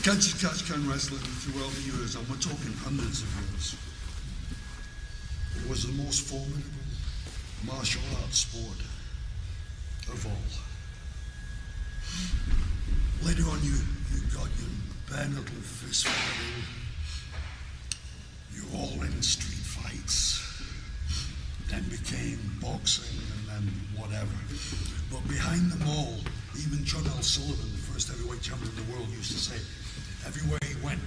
Catch as catch can wrestling throughout the years, and we're talking hundreds of years, it was the most formidable martial arts sport of all. Later on, you got your bare knuckle fist fighting, your all-in street fights, then became boxing, and then whatever. But behind them all, even John L. Sullivan, the first heavyweight champion in the world, used to say, everywhere he went,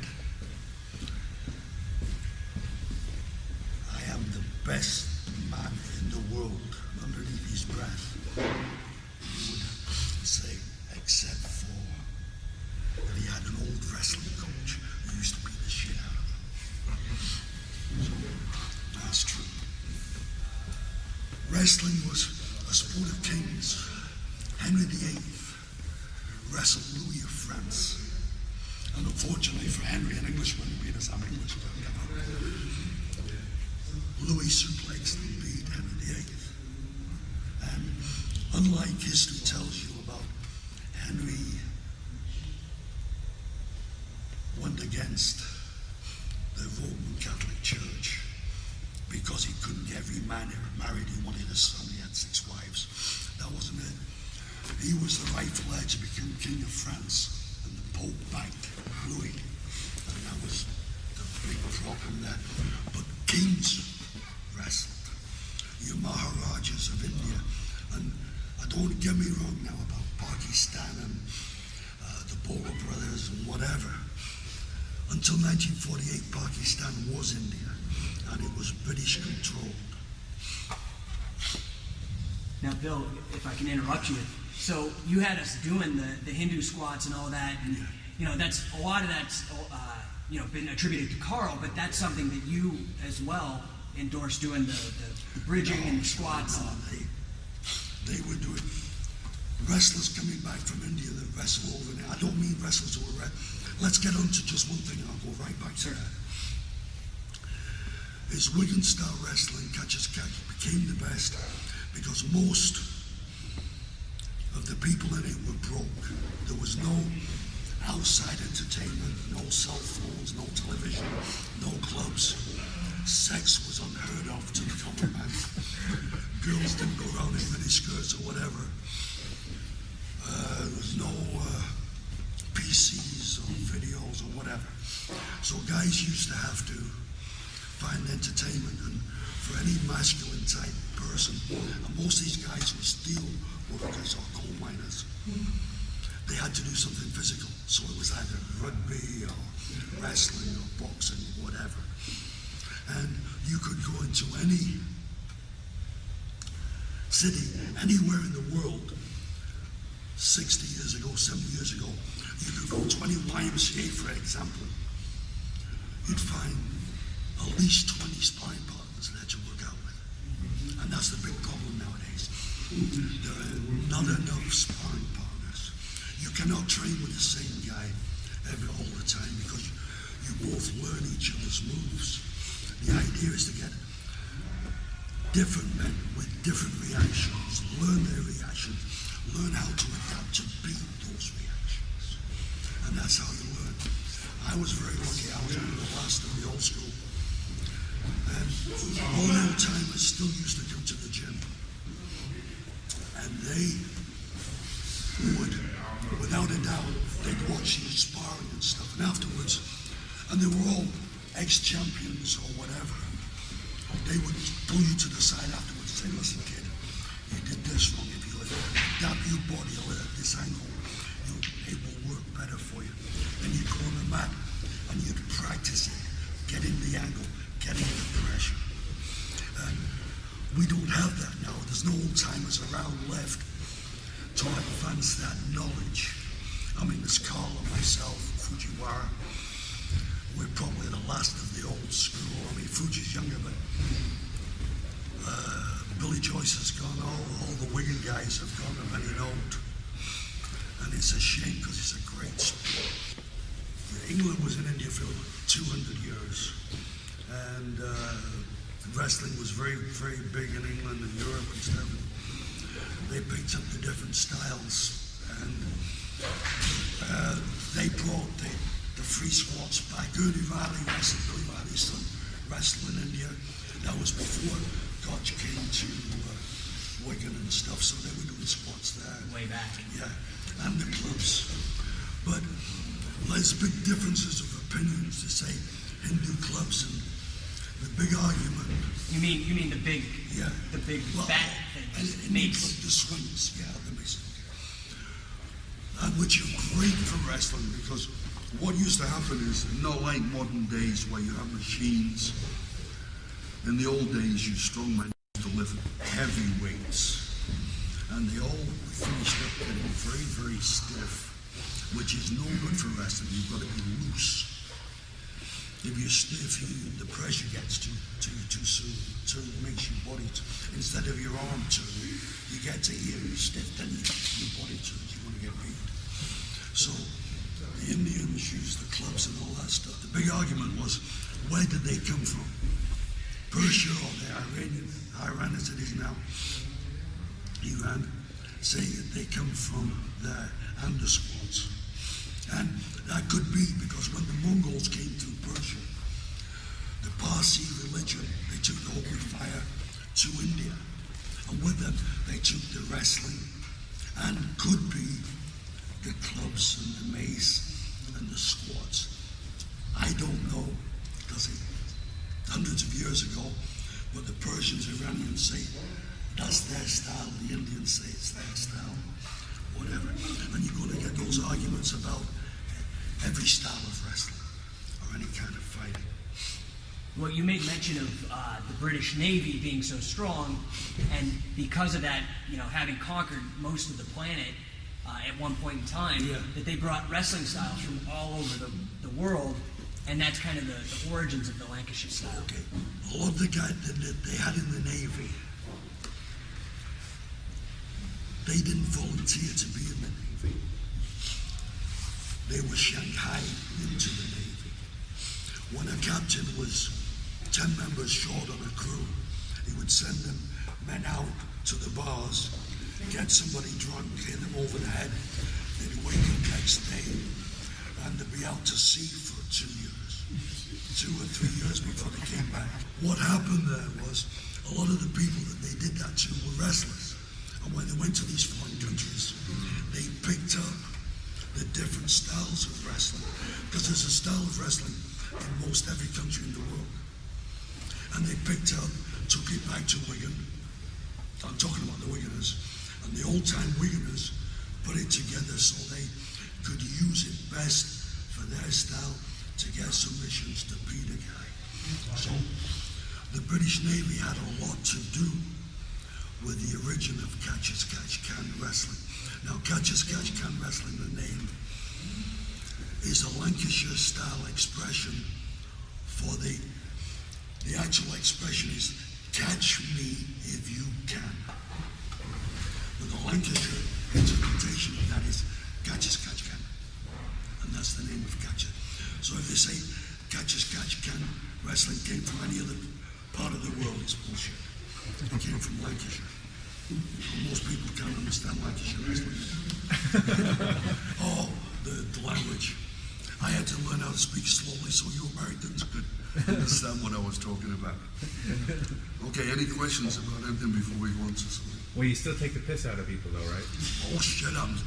I am the best man in the world, underneath his breath. He would say, except for that he had an old wrestling coach who used to beat the shit out of him. So, that's true. Wrestling was a sport of kings. Henry VIII wrestled Louis of France. And unfortunately for Henry, an Englishman, being as I'm English, Louis suplexed and beat Henry VIII. And unlike history tells you about Henry went against the Roman Catholic Church because he couldn't get remarried. He wanted a son. He had 6 wives. That wasn't it. He was the rightful heir to become King of France, and the Pope backed Louis, and that was the big problem there. But kings wrestled. Your Maharajas of India, and don't get me wrong now about Pakistan and the Bora brothers and whatever. Until 1948, Pakistan was India, and it was British controlled. Now, Bill, if I can interrupt you, so you had us doing the Hindu squats and all that, and that's a lot of that's been attributed to Carl, but that's something that you as well endorsed, doing the bridging and the squats. They were doing wrestlers coming back from India that wrestle over there. I don't mean wrestlers who were let's get on to just one thing and I'll go right back to that. Is Wigan style wrestling, catch as catch, became the best because most of the people in it were broke. There was no outside entertainment, no cell phones, no television, no clubs. Sex was unheard of to the common man. Girls didn't go around in miniskirts or whatever. There was no PCs or videos or whatever. So guys used to have to find entertainment, and for any masculine type person, and most of these guys were steel workers or coal miners, they had to do something physical. So it was either rugby or wrestling or boxing or whatever. And you could go into any city, anywhere in the world, 60 years ago, 70 years ago, you could go to any YMCA, for example, you'd find at least 20 sparring partners there to work out with. And that's the big problem nowadays. There are not enough sparring partners. You cannot train with the same guy all the time because you both learn each other's moves. The idea is to get different men with different reactions, learn their reactions, learn how to adapt to beat those reactions. And that's how you learn. I was very lucky. I was one of the last of the old school. And all the old timers still used to come to the gym. And they would, without a doubt, they'd watch you sparring and stuff. And afterwards, and they were all ex-champions or whatever, they would pull you to the side afterwards and say, listen kid, you did this wrong. If you adapt your body a little at this angle, it will work better for you. Then you'd go on the mat and you'd practice it, getting the angle, getting the pressure. And we don't have that now. There's no old timers around left to advance that knowledge. I mean, there's Carl and myself, Fujiwara. We're probably the last of the old school. I mean, Fuji's younger, but Billy Joyce has gone. All the Wigan guys have gone, and many don't. And it's a shame because it's a great sport. England was in India for 200 years, and wrestling was very, very big in England and Europe and stuff. They picked up the different styles, and they brought the the free squats by Gurney Riley, Billy Riley's son, wrestled in India. That was before Gotch came to Wigan and stuff, so they were doing squats there. Way back. Yeah, and the clubs. But there's big differences of opinions to say Hindu clubs, and the big argument. You mean the big, Yeah. the big Well, bat things, and mace. the swings, yeah, the mace. And which are great for wrestling, because what used to happen is, not like modern days where you have machines. In the old days, you strongmen used to lift heavy weights, and they all finished up getting very, very stiff, which is no good for wrestling. You've got to be loose. If you're stiff, the pressure gets to you too soon, so it makes your body, instead of your arm turn, you get to here, you're stiff, then your body turns, you want to get beat. So the Indians used the clubs and all that stuff. The big argument was, where did they come from? Persia or the Iran as it is now, Iran, say that they come from the Andesquads. And that could be because when the Mongols came through Persia, the Parsi religion, they took the Holy Fire to India. And with them, they took the wrestling and could be the clubs and the mace and the squats. I don't know, because hundreds of years ago, but the Persians, Iranians say that's their style, the Indians say it's their style, whatever. And you're going to get those arguments about every style of wrestling or any kind of fighting. Well, you made mention of the British Navy being so strong, and because of that, having conquered most of the planet at one point in time, Yeah. that they brought wrestling styles from all over the world, and that's kind of the origins of the Lancashire style. Okay, a lot of the guys that they had in the Navy, they didn't volunteer to be in the Navy. They were shanghaied into the Navy. When a captain was 10 members short on a crew, he would send them men out to the bars, get somebody drunk, hit them over the head, they'd wake up next day, and they'd be out to sea for 2 years, 2 or 3 years before they came back. What happened there was, a lot of the people that they did that to were wrestlers. And when they went to these foreign countries, they picked up the different styles of wrestling, because there's a style of wrestling in most every country in the world. And they picked up, took it back to Wigan. I'm talking about the Wiganers. And the old-time Wiganers put it together so they could use it best for their style to get submissions to beat a guy. So the British Navy had a lot to do with the origin of catch-as-catch-can wrestling. Now, catch-as-catch-can wrestling, the name, is a Lancashire-style expression for the actual expression is catch me if you can. But the Lancashire interpretation of that is catch-as-catch-can. And that's the name of catch. So if they say catch-as-catch-can wrestling came from any other part of the world, it's bullshit. It came from Lancashire. Most people can't understand Lancashire wrestling. Oh, the language. I had to learn how to speak slowly so you Americans could understand what I was talking about. Okay, any questions about anything before we go on to something? Well, you still take the piss out of people, though, right? Oh shit, I'm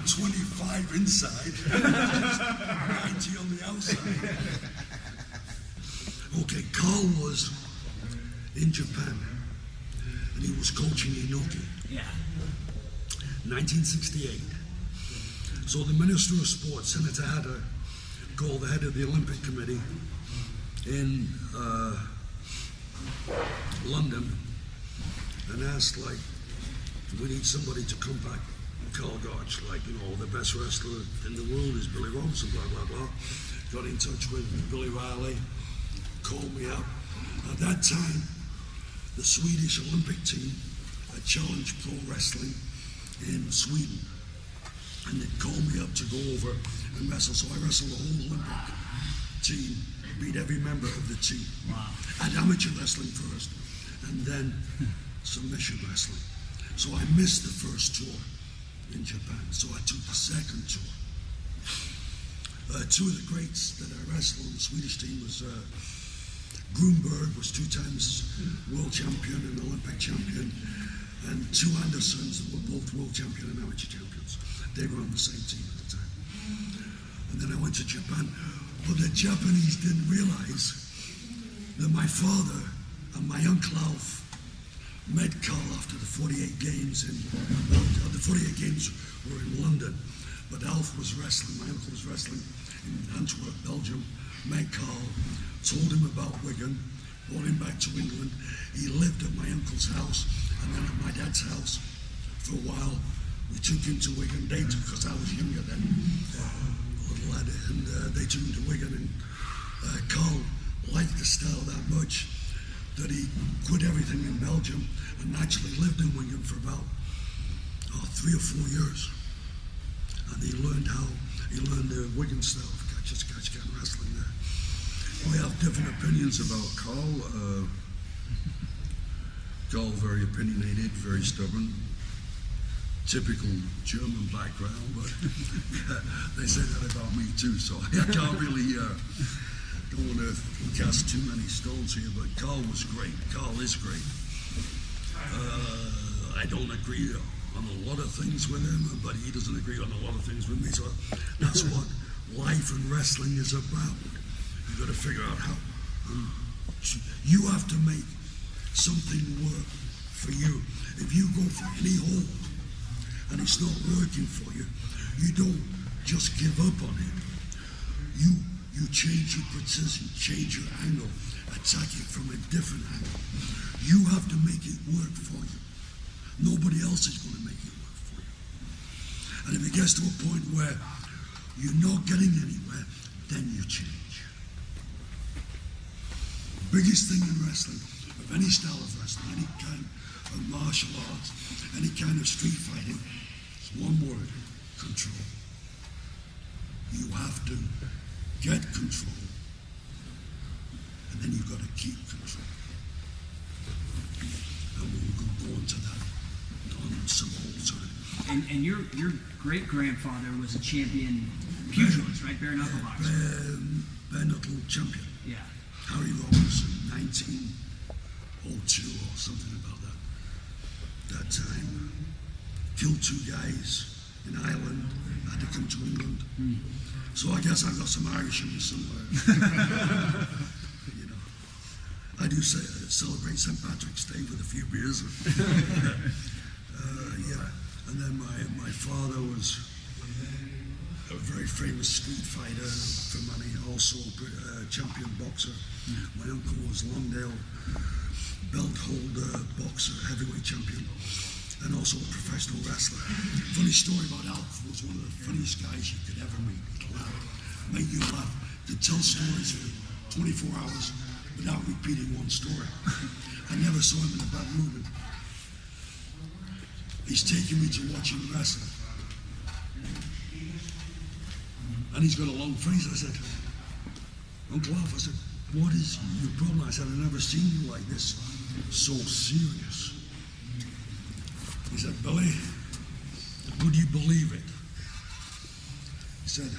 25 inside, 90 on the outside. Okay, Carl was in Japan, and he was coaching Inoki. Yeah. 1968. So the Minister of Sport, Senator Hatter, called the head of the Olympic Committee in London and asked, like, we need somebody to come back Carl Gotch, like, the best wrestler in the world is Billy Robinson, blah, blah, blah. Got in touch with Billy Riley, called me up. At that time, the Swedish Olympic team had challenged pro wrestling in Sweden. And they called me up to go over and wrestle. So I wrestled the whole Olympic team, beat every member of the team. Wow. I had amateur wrestling first, and then submission wrestling. So I missed the first tour in Japan. So I took the second tour. Two of the greats that I wrestled on the Swedish team was Grunberg, was 2 times world champion and Olympic champion, and two Andersons that were both world champion and amateur champions. They were on the same team at the time. And then I went to Japan, but the Japanese didn't realize that my father and my Uncle Alf met Carl after the 48 games the 48 games were in London, but Alf was wrestling, my uncle was wrestling in Antwerp, Belgium, met Carl, told him about Wigan, brought him back to England. He lived at my uncle's house and then at my dad's house for a while. We took him to Wigan, because I was younger then, a little lad, and they took him to Wigan, and Carl liked the style that much that he quit everything in Belgium and actually lived in Wigan for about 3 or 4 years. And he learned the Wigan style of catch can wrestling there. We have different opinions about Carl. Carl, very opinionated, very stubborn, typical German background, but they say that about me too, so I can't really, don't want to cast too many stones here, but Carl was great. Carl is great. I don't agree on a lot of things with him, but he doesn't agree on a lot of things with me, so that's what life and wrestling is about. You've got to figure out how you have to make something work for you. If you go for any hold and it's not working for you, you don't just give up on it. You change your precision, change your angle, attack it from a different angle. You have to make it work for you. Nobody else is going to make it work for you. And if it gets to a point where you're not getting anywhere, then you change. Biggest thing in wrestling, of any style of wrestling, any kind of martial arts, any kind of street fighting, is one word: control. You have to get control, and then you've got to keep control. And we'll go into that on some old time. And your great-grandfather was a champion pugilist, right? Bare knuckle boxer. Bare knuckle champion. Yeah. Harry Robinson, 1902 or something about that time. Killed 2 guys in Ireland, had to come to England. So I guess I've got some Irish in me somewhere. You know, I do celebrate St. Patrick's Day with a few beers. Yeah, and then my father was a very famous street fighter for money, also a champion boxer. My uncle was Longdale belt holder, boxer, heavyweight champion, and also a professional wrestler. Funny story about Alf, was one of the funniest guys you could ever meet. Make you laugh, could tell stories for 24 hours without repeating one story. I never saw him in a bad mood. He's taking me to watch him wrestle. And he's got a long face. I said, Uncle Alf, I said, what is your problem? I said, I've never seen you like this, so serious. He said, Billy, would you believe it? He said,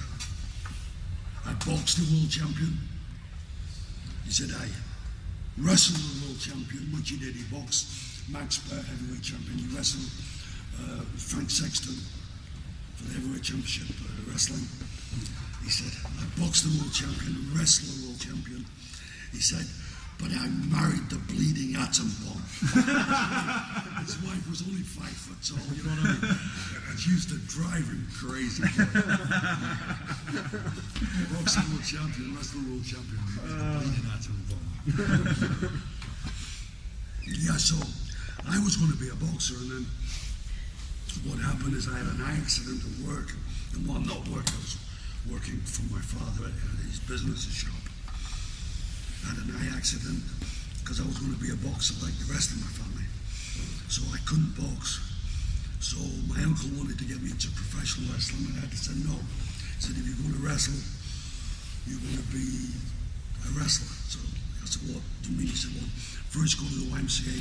I boxed the world champion. He said, I wrestled the world champion, which he did. He boxed Max Baer, heavyweight champion. He wrestled Frank Sexton for the heavyweight championship wrestling. He said, I boxed the world champion, wrestled the world champion. He said, but I married the bleeding atom bomb. His wife was only 5 foot tall, you know what I mean? And she used to drive him crazy. Boxed the world champion, wrestled the world champion, the bleeding atom bomb. Yeah, so I was going to be a boxer, and then what happened is I had an eye accident at work. And well, not work, I was working for my father at his business shop. I had an eye accident because I was going to be a boxer like the rest of my family. So I couldn't box. So my uncle wanted to get me into professional wrestling, and I had to say no. He said, if you're going to wrestle, you're going to be a wrestler. So I said, what do you mean? He said, well, first go to the YMCA,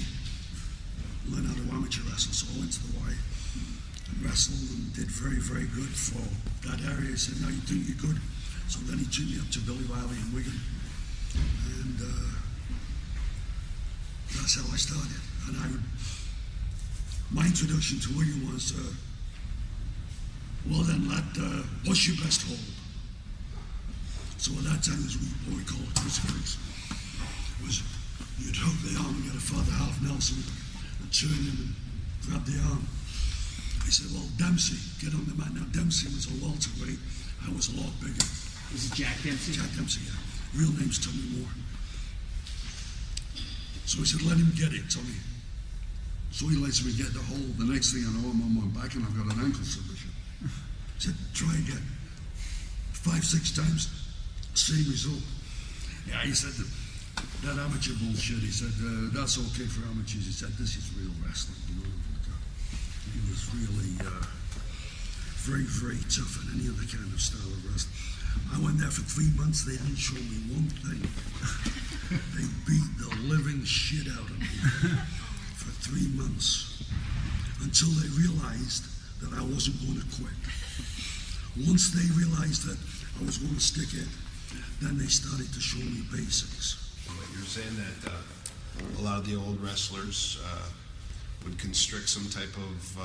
learn how to amateur wrestle. So I went to the Y and wrestled and did very, very good for that area. He said, now you think you're good? So then he took me up to Billy Riley in Wigan, and that's how I started. And my introduction to Wigan was, well then, lad, what's your best hold? So at that time, as what we call it, crucifix, was you'd hook the arm and get a father half Nelson and turn him and grab the arm. I said, well, Dempsey, get on the mat. Now, Dempsey was a welterweight. I was a lot bigger. Is it Jack Dempsey? Jack Dempsey, yeah. Real name's Tommy Moore. So he said, let him get it, Tommy. So he lets me get the hold. The next thing I know, I'm on my back and I've got an ankle submission. He said, try again. 5, 6 times, same result. Yeah, he said that amateur bullshit. He said, that's okay for amateurs. He said, this is real wrestling. You know, he was really very, very tough in any other kind of style of wrestling. I went there for 3 months. They didn't show me one thing. They beat the living shit out of me for 3 months until they realized that I wasn't going to quit. Once they realized that I was going to stick it, then they started to show me basics. You're saying that a lot of the old wrestlers would constrict some type of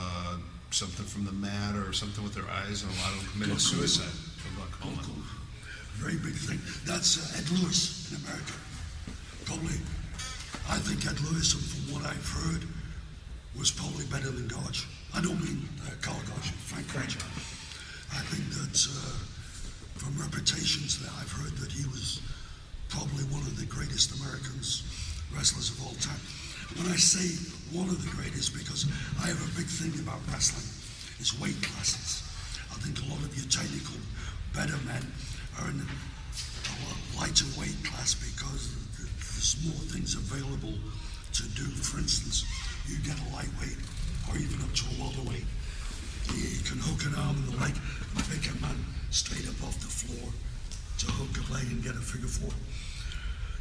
something from the mat or something with their eyes, and a lot of them committed suicide from glaucoma. Very big thing. That's Ed Lewis in America. Probably, I think Ed Lewis, from what I've heard, was probably better than Gotch. I don't mean Carl Gotch, Frank Gotch. I think that from reputations that I've heard that he was probably one of the greatest Americans wrestlers of all time. When I say one of the greatest, because I have a big thing about wrestling, is weight classes. I think a lot of your technical, better men are in a lighter weight class because there's more things available to do. For instance, you get a lightweight or even up to a welterweight. You can hook an arm in the leg, pick a man straight up off the floor to hook a leg and get a figure 4.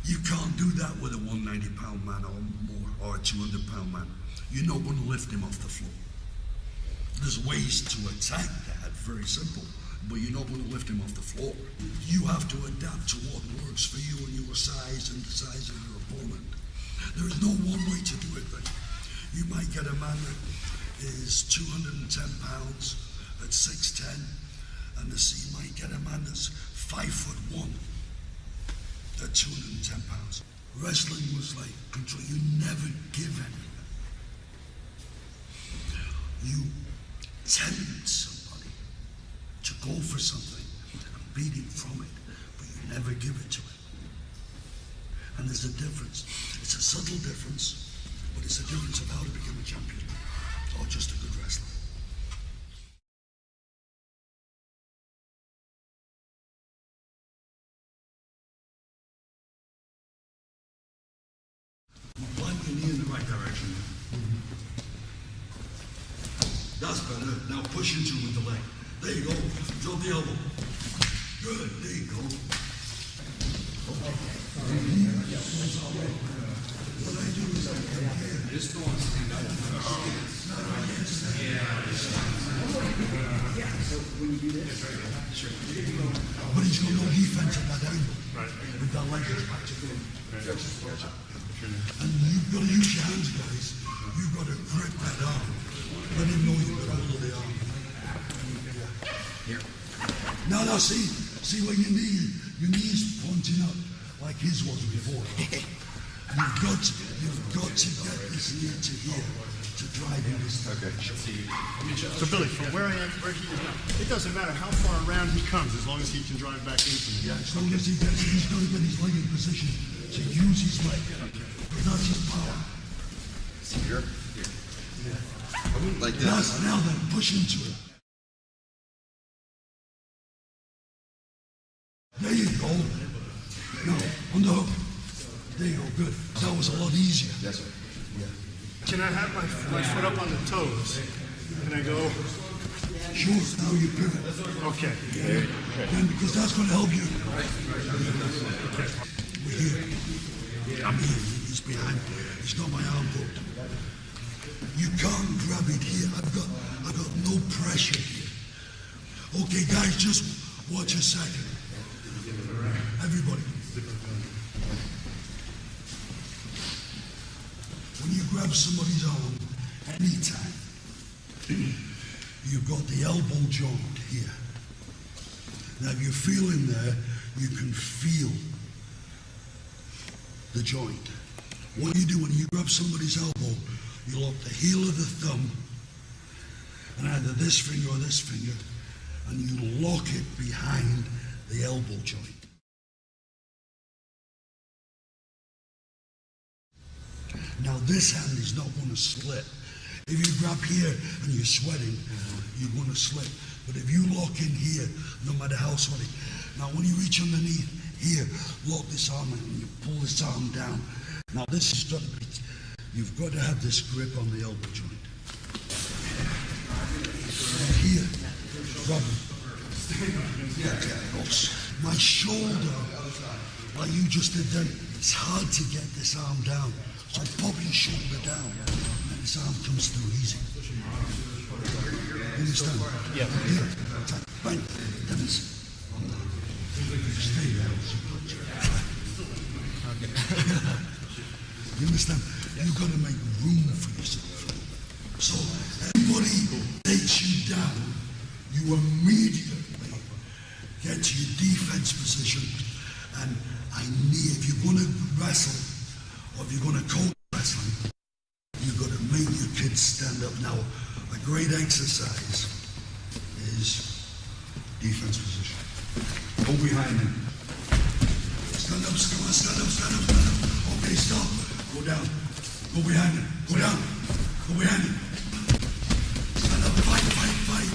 You can't do that with a 190-pound man or more, or a 200-pound man. You're not going to lift him off the floor. There's ways to attack that, very simple, but you're not going to lift him off the floor. You have to adapt to what works for you and your size and the size of your opponent. There is no one way to do it. Then you might get a man that is 210 pounds at 6'10", and you might get a man that's 5'1" at 210 pounds. Wrestling was like control. You never give anything. You tempt somebody to go for something and beat him from it, but you never give it to him. And there's a difference. It's a subtle difference, but it's a difference of how to become a champion or just a good wrestler. Plant your knee in the right direction. That's better. Now push into it with the leg. There you go. Drop the elbow. Good. There you go. What I do is I come here. Just don't want to stand up. But he's got no defense at that angle. With that leg back to him. And you've got to use your hands, guys. You've got to grip that arm. Let him know you've got hold of the arm. Now, see where your knee's pointing up like his was before. You've got to get this knee to here to drive in this direction. So Billy, from where I am, where he is now, it doesn't matter how far around he comes as long as he can drive back into me. Yeah, as long as he's got to get his leg in position to use his leg. But that's his power. Here? Like Yes, now then, push into it. There you go. Now, on the hook. There you go, good. That was a lot easier. Yes, sir. Can I have my foot up on the toes? Can I go? Sure, now you pivot. Okay. Then, because that's going to help you. We're here. I'm here. He's behind. He's got my arm hooked. You can't grab it here. I've got no pressure here. Okay, guys, just watch a second. Everybody. When you grab somebody's arm, anytime, you've got the elbow joint here. Now, if you feel in there, you can feel the joint. What you do when you grab somebody's elbow, you lock the heel of the thumb, and either this finger or this finger, and you lock it behind the elbow joint. Now this hand is not going to slip. If you grab here and you're sweating, you're going to slip. But if you lock in here, no matter how sweaty. Now when you reach underneath here, lock this arm in and you pull this arm down. Now this is got to be, you've got to have this grip on the elbow joint. Here, grab it. My shoulder, like you just did then, it's hard to get this arm down. So pop your shoulder down, and this arm comes through easy. You understand? Yeah. Here, attack, bang, Dennis. Stay there. You understand? You've got to make room for yourself. So anybody takes you down, you immediately get to your defense position, and if you're going to wrestle, or if you're going to coach wrestling, you've got to make your kids stand up. Now, a great exercise is defense position. Go behind him. Stand up, stand up, stand up, stand up, stand up. Okay, stop. Go down. Go behind him. Go down. Go behind him. Stand up, fight, fight, fight.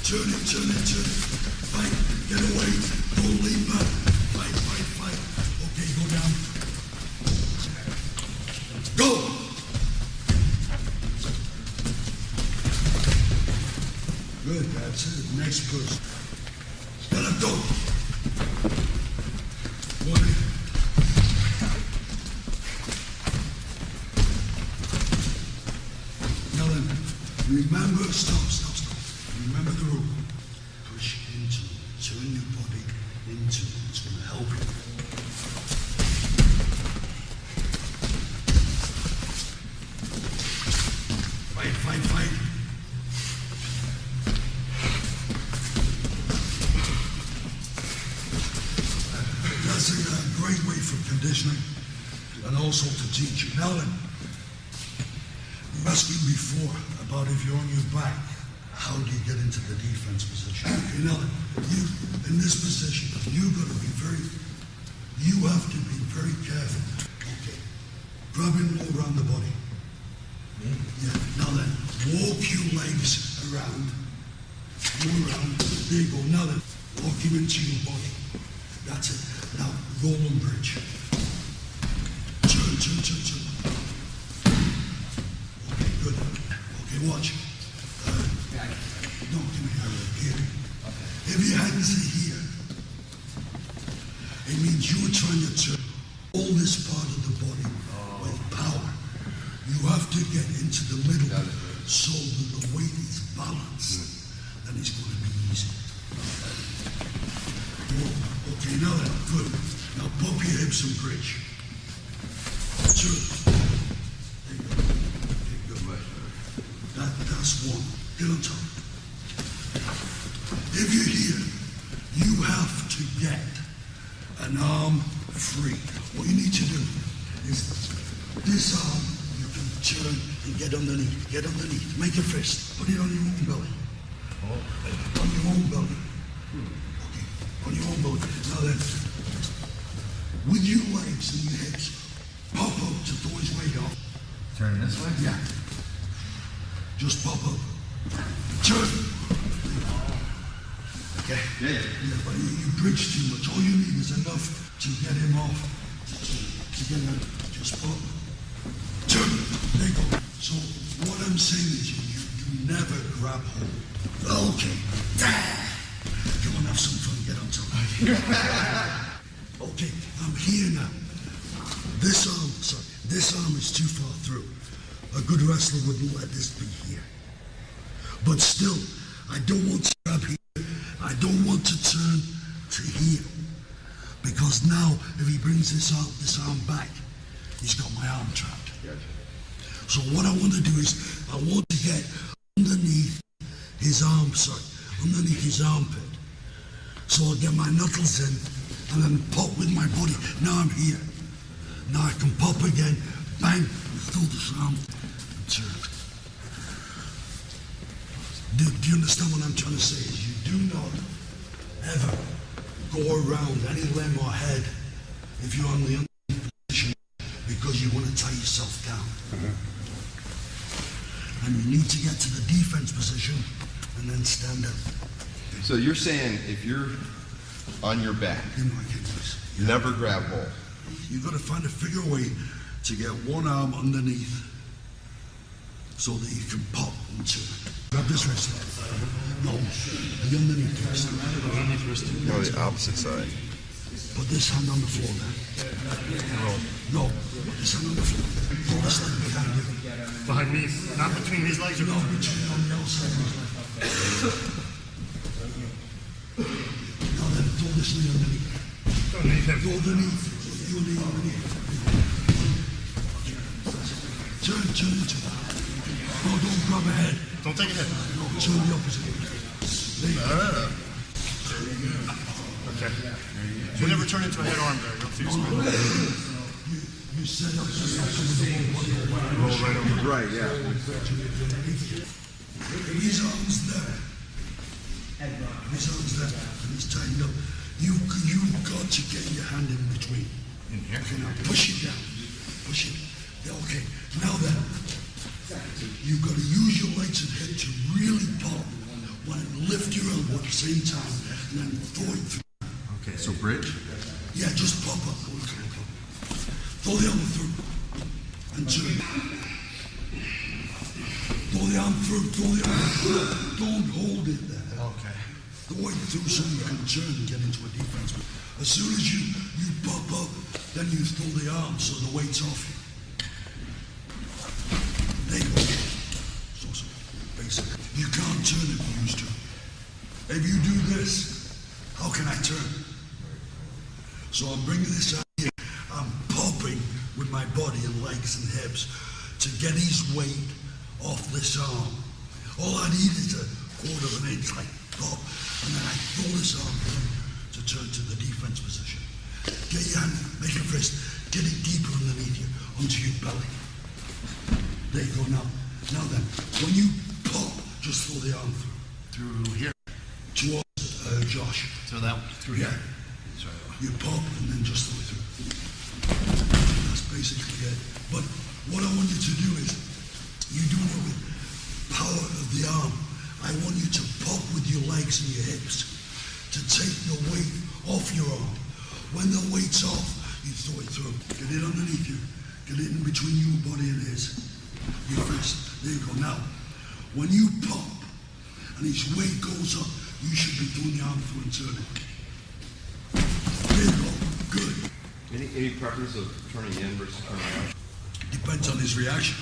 Turn it, turn it, turn it. Fight, get away. Don't lean back. Fight, fight, fight. Okay, go down. Go! Good, that's it. Next person. Let him go. Go ahead. Now then, remember, stop. Remember the rule. Push into, turn your body into. It's going to help you. Fight. That's a great way for conditioning and also to teach you. Now then, you asked me before about if you're on your back, how do you get into the defense position? Okay, now then, in this position, you have to be very careful. Okay, grabbing low around the body. Yeah. Now then, walk your legs around. Go around. There you go. Now then, walk him into your body. That's it. Now, roll and bridge. Turn. Okay, good. Okay, watch. No, give me here. If your hands are here, it means you're trying to turn all this part of the body with power. You have to get into the middle so that the weight is balanced. Then it's going to be easy. Okay, now then, good. Now pop your hips and bridge. Turn. There you go. Okay, good. That's one. Get on top. If you're here, you have to get an arm free. What you need to do is this arm, you can turn and get underneath. Make a fist. Put it on your own belly. On your own belly. Okay, on your own belly. Now then, with your legs and your hips, pop up to throw his weight off. Turn this way? Yeah. Just pop up. Turn. Okay? Yeah, but you bridge too much. All you need is enough to get him off. To get him, just pop. Turn. There you go. So what I'm saying is you never grab hold. Okay. Come on, have some fun. Get on top. Okay, I'm here now. This arm is too far through. A good wrestler wouldn't let this be here. But still, I don't want to grab here. I don't want to turn to here. Because now, if he brings this arm back, he's got my arm trapped. So what I want to do is, I want to get underneath his underneath his armpit. So I'll get my knuckles in and then pop with my body. Now I'm here. Now I can pop again, bang, through this arm, and turn. Do you understand what I'm trying to say? Is you do not ever go around any limb or head if you're on the underneath position because you want to tie yourself down. And you need to get to the defense position and then stand up. So you're saying if you're on your back, You know I can't do this. never grab hold. You've got to find a figure way to get one arm underneath so that you can pop and turn. Grab this wrist. No, the underneath wrist. No, the opposite side. Put this hand on the floor there. No, put this hand on the floor. Pull this leg behind you. Behind me, not between his legs or No, between on the outside of his leg. Now then, throw this knee underneath. underneath him. Go underneath. Your knee underneath. Turn into that. No, don't grab a head. Don't take a hit. No, turn the opposite. There you go. Okay. So never turn into a head arm there. You'll feel it. You set up just like with the whole body. Roll right over. Right, yeah. His arms there. His arms there. And he's tightened up. You've got to get your hand in between. In here? Okay, now push it down. Push it. Yeah, okay. Now then, you've got to use your legs and head to really pop. When lift your elbow at the same time and then throw it through. Okay, so bridge? Yeah, just pop up. Okay. Throw the elbow through and turn. Throw the arm through. Throw the arm through. Don't hold it there. Okay. Throw it through so you can turn and get into a defense. As soon as you pop up, then you throw the arm so the weight's off you. There you go. So basic. You can't turn if you used to. If you do this, how can I turn? So I'm bringing this out here. I'm popping with my body and legs and hips to get his weight off this arm. All I need is a quarter of an inch, like pop, and then I throw this arm through to turn to the defense position. Get your hand, make a fist, get it deeper underneath you, onto your belly. There you go now. Now then, when you pop, just throw the arm through. Through here. Towards Josh. So that through Yeah. here. You pop and then just throw it through. That's basically it. But what I want you to do is, you're doing it with power of the arm. I want you to pop with your legs and your hips to take the weight off your arm. When the weight's off, you throw it through. Get it underneath you. Get it in between your body and his. Your fist. There you go. Now, when you pop and his weight goes up, you should be throwing the arm through and turning. There you go. Good. Any preference of turning in versus turning out? Depends on his reaction.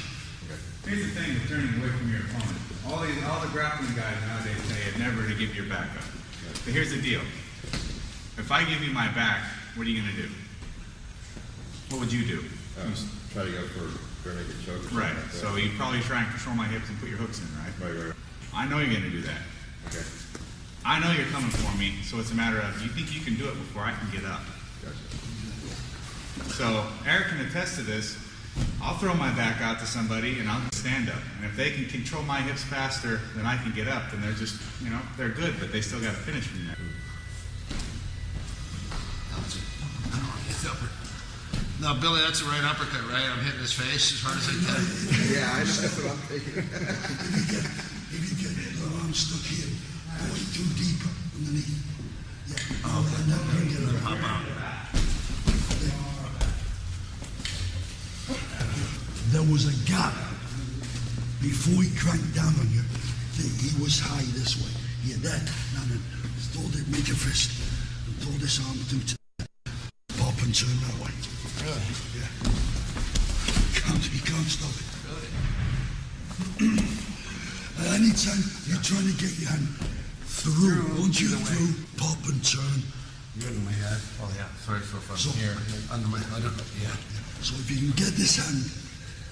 Here's the thing with turning away from your opponent. All the grappling guys nowadays say it never to give your back up. But here's the deal. If I give you my back, what are you going to do? What would you do? Try to go for bare naked choke. Or Right. something like that. So you probably try and control my hips and put your hooks in, right? Right. I know you're going to do that. Okay. I know you're coming for me, so it's a matter of, you think you can do it before I can get up. Gotcha. So Eric can attest to this. I'll throw my back out to somebody and I'll stand up. And if they can control my hips faster than I can get up, then they're just, they're good, but they still got to finish me. Now, Billy, that's the right uppercut, right? I'm hitting his face as hard as I can. Yeah, I know that's what I'm thinking. If you get the arm stuck here, going too deep underneath. Yeah. Oh, and then bring it up. Pop out. There was a gap before he cranked down on you. He was high this way. Yeah, that. Now then, throw it, make a fist, and throw this arm through to pop and turn that way. Really? Yeah. You can't stop it. Anytime you're trying to get your hand through, once you're through, pop and turn You're under my head. Oh, yeah. Sorry, so from So, here. under my head. Yeah. So if you can get this hand,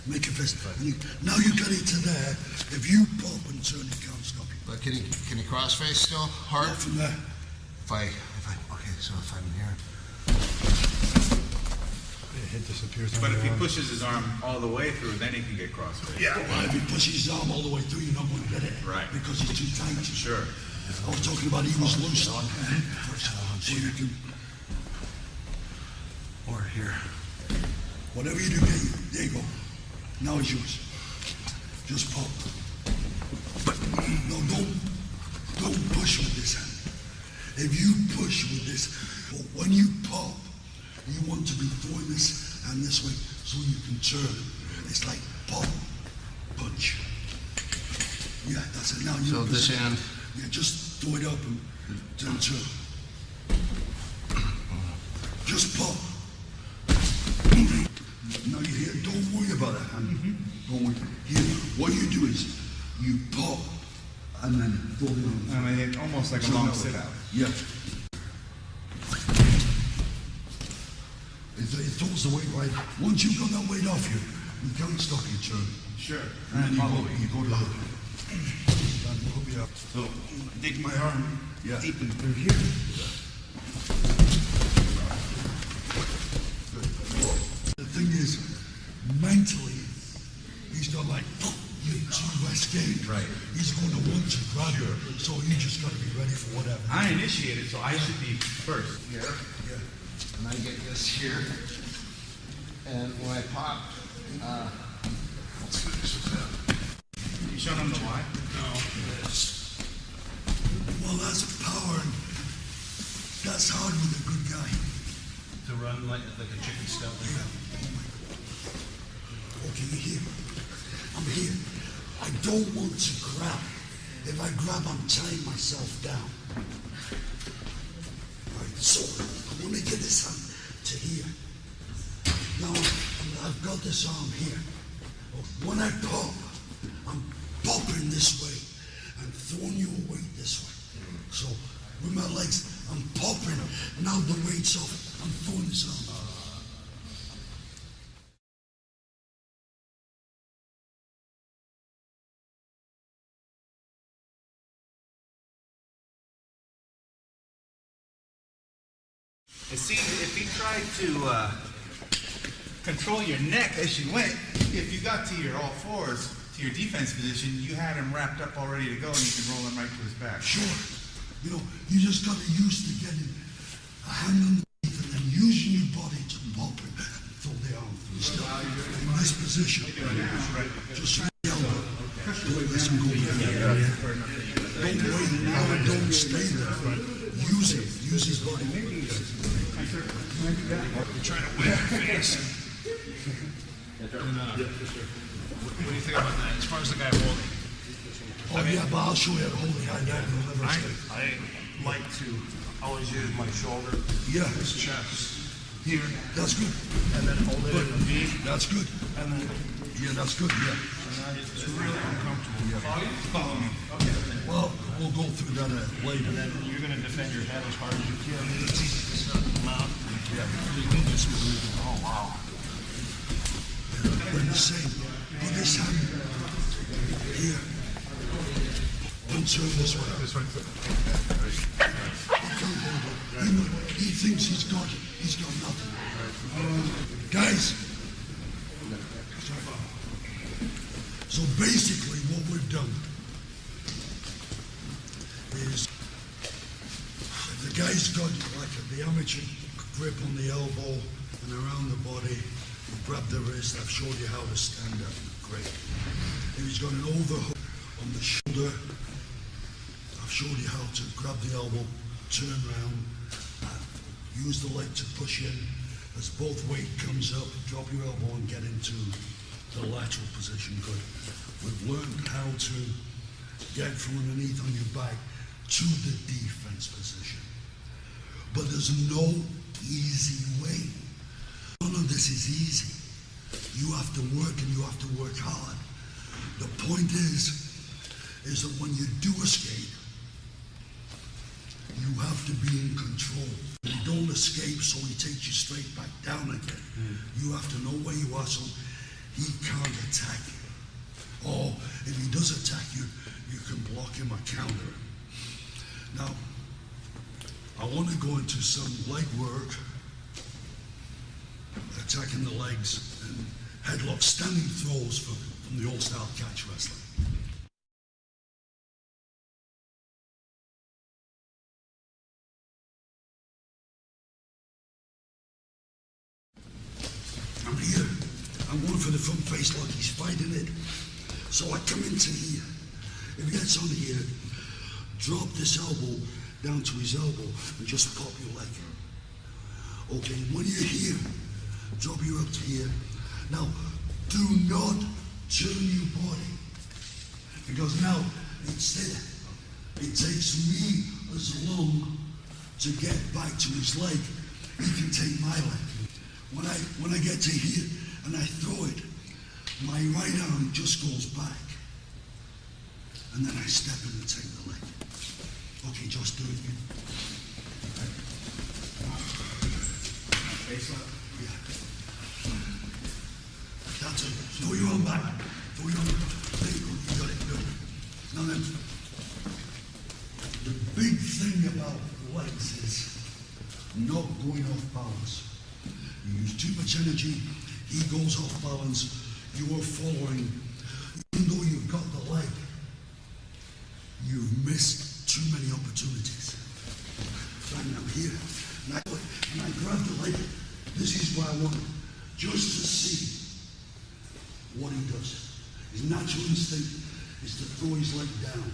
make a fist. And now you got it to there. If you pop and turn, it can't stop you. But can he crossface still? Hard? Not from there. Okay, so if I'm here. It disappears. But if he pushes his arm all the way through, then he can get crossfit. Yeah. Well, if he pushes his arm all the way through, you're not going to get it. Right. Because he's too tight. Sure. I was talking about he was loose. So you can, or here. Whatever you do, there you go. Now it's yours. Just pop. But no, don't push with this hand. If you push with this, well, when you pop, you want to be throwing this hand this way so you can turn. It's like pop, punch. Yeah, that's it. Now you. So this hand. Yeah, just throw it up and turn. Just pop. Now you hear, don't worry about that hand. Don't worry. Here, what you do is you pop and then throw it on. I mean, it's almost like a long sit out. Yeah. It throws the weight right. Once you've got that weight off you, you can't stop your turn. Sure. And then you go to so dig my arm deep in through here. The thing is, mentally, he's not like you to escape. Right. He's going to want to grab you. So you just got to be ready for whatever. I initiated, so I should be first. Here. Yeah. And I get this here. And when I pop, You showing them the why? Well, that's power. And that's hard with a good guy. To run like a chicken step. Okay, you're here. I'm here. I don't want to grab. If I grab, I'm tying myself down. Alright, so I want to get this arm to here. Now, I've got this arm here. When I pop, I'm popping this way and throwing your weight this way. So, with my legs, I'm popping. Now the weight's off. I'm throwing this arm. It seems if he tried to control your neck as you went, if you got to your all fours, to your defense position, you had him wrapped up all ready to go and you can roll him right to his back. Sure. You know, you just got to used to getting a hand underneath and then using your body to pop it and throw the arm through. Still, in this position, just yell. Don't let him go there. Don't wait now, don't stay there. Use it. Use his body. You're trying to win face. What do you think about that? As far as the guy holding? Oh, yeah, but I'll show you how to hold the hand down. You'll never say. I like to always use my shoulder, Yeah, his chest, here. That's good. and then hold it in the V, That's good. and then Yeah, that's good. Yeah. it's really uncomfortable. Follow me. Well, we'll go through that later. And then you're going to defend your head as hard as you can. Mount. Yeah. Oh, wow. We're the same. Put this hand here. And turn this way. This way. He thinks he's got it. He's got nothing. Guys. So basically what we've done is if the guy's got like the amateur grip on the elbow and around the body, you grab the wrist. I've showed you how to stand up. Great. If he's got an overhook on the shoulder, I've showed you how to grab the elbow, turn around, use the leg to push in. As both weight comes up, drop your elbow and get into the lateral position. Good. We've learned how to get from underneath on your back to the defense position. But there's no easy way. None of this is easy. You have to work and you have to work hard. The point is that when you do escape, you have to be in control. don't escape, so he takes you straight back down again. You have to know where you are, so he can't attack you. Or if he does attack you, you can block him or counter him. Now, I want to go into some leg work, attacking the legs, and headlock, standing throws from the old style catch wrestling. I'm here. I'm going for the front face lock. He's fighting it. So I come into here. If he gets on here, drop this elbow down to his elbow and just pop your leg. Okay, when you're here, drop you up to here. Now, do not turn your body, because now it's there. It takes me as long to get back to his leg. He can take my leg. When I get to here and I throw it, my right arm just goes back. And then I step in and take the leg. Okay, just do it again. Face up. Yeah. That's it. Throw your arm back. Throw your arm back. There you go. You got it. Good. Now then, the big thing about legs is not going off balance. You use too much energy, he goes off balance, you are following. Even though you've got the leg, you've missed too many opportunities. Right now here, and I grab the leg. This is what I want, just to see what he does. His natural instinct is to throw his leg down.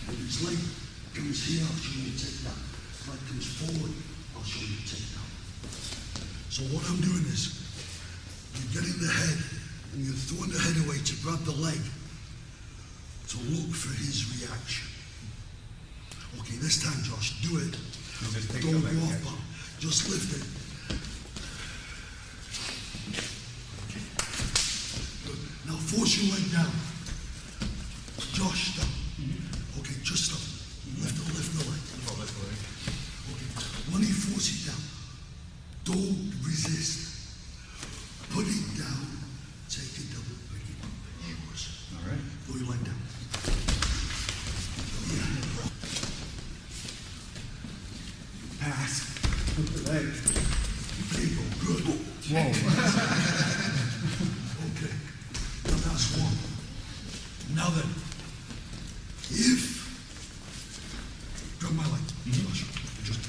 When his leg comes here, I'll show you a takedown. If leg comes forward, I'll show you a takedown. So what I'm doing is, you're getting the head, and you're throwing the head away to grab the leg, to look for his reaction. Okay, this time, Josh, do it. Just take Don't the go leg, off yeah. balance. Just lift it. Good. Now force your leg down. Josh, stop. Okay, just stop. Lift the leg. Okay. When he forces it down, don't resist. Put it down. Take a double pick it. Yours. All right. Throw your leg down. Pass. Leg. There you go. Good. Whoa. Okay. Now that's one. Now then, if grab my leg. Josh, just.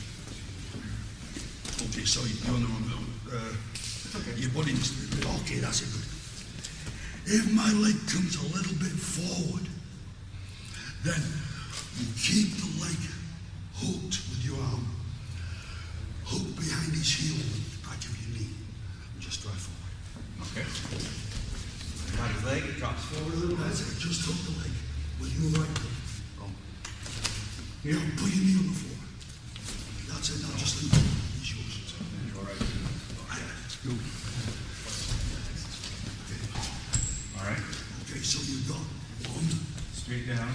Okay, sorry, you're on the wrong. Your body needs to be. Okay, that's it. Good. If my leg comes a little bit forward, then you keep the leg hooked with your arm, hooked behind his heel, back of your knee, and just drive forward. Okay. Got his leg, it drops forward a little bit. That's it. Just hook the leg with your right leg. Here, put your knee on the floor. That's it. Now just leave it. It's yours. All right. Go. All right. Okay, so you've got one. Straight down.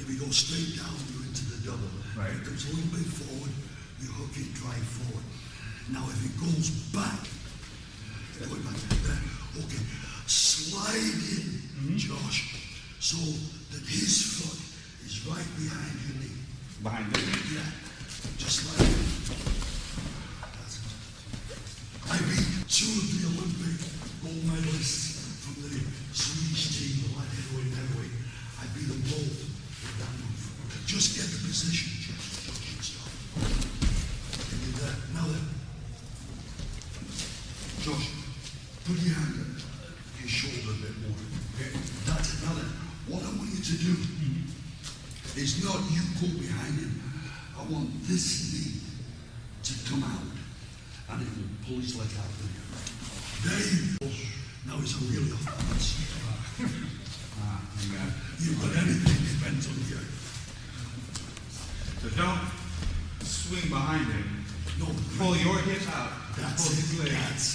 If you go straight down, you're into the double. Right. If it comes a little bit forward, you hook it, drive forward. Now, if it goes back, going back there, okay, slide in, Josh, so that his foot is right behind your knee. Behind the knee. Yeah, just like that. That's it. I beat two of the Olympic gold medalists from the Swedish team, the light heavyweight and heavyweight. I beat them both with that move. Just get the position, Josh. Stop. And do that. Now then, Josh, put your hand on your shoulder a bit more. Okay? That's it. Now then, what I want you to do is not you go behind him. I want this knee to come out, and it will pull his leg out of you. There you go. Now he's really off balance. You've got anything depends on you. So don't swing behind him. No, Pull your hip out. that's Pull his it. leg. That's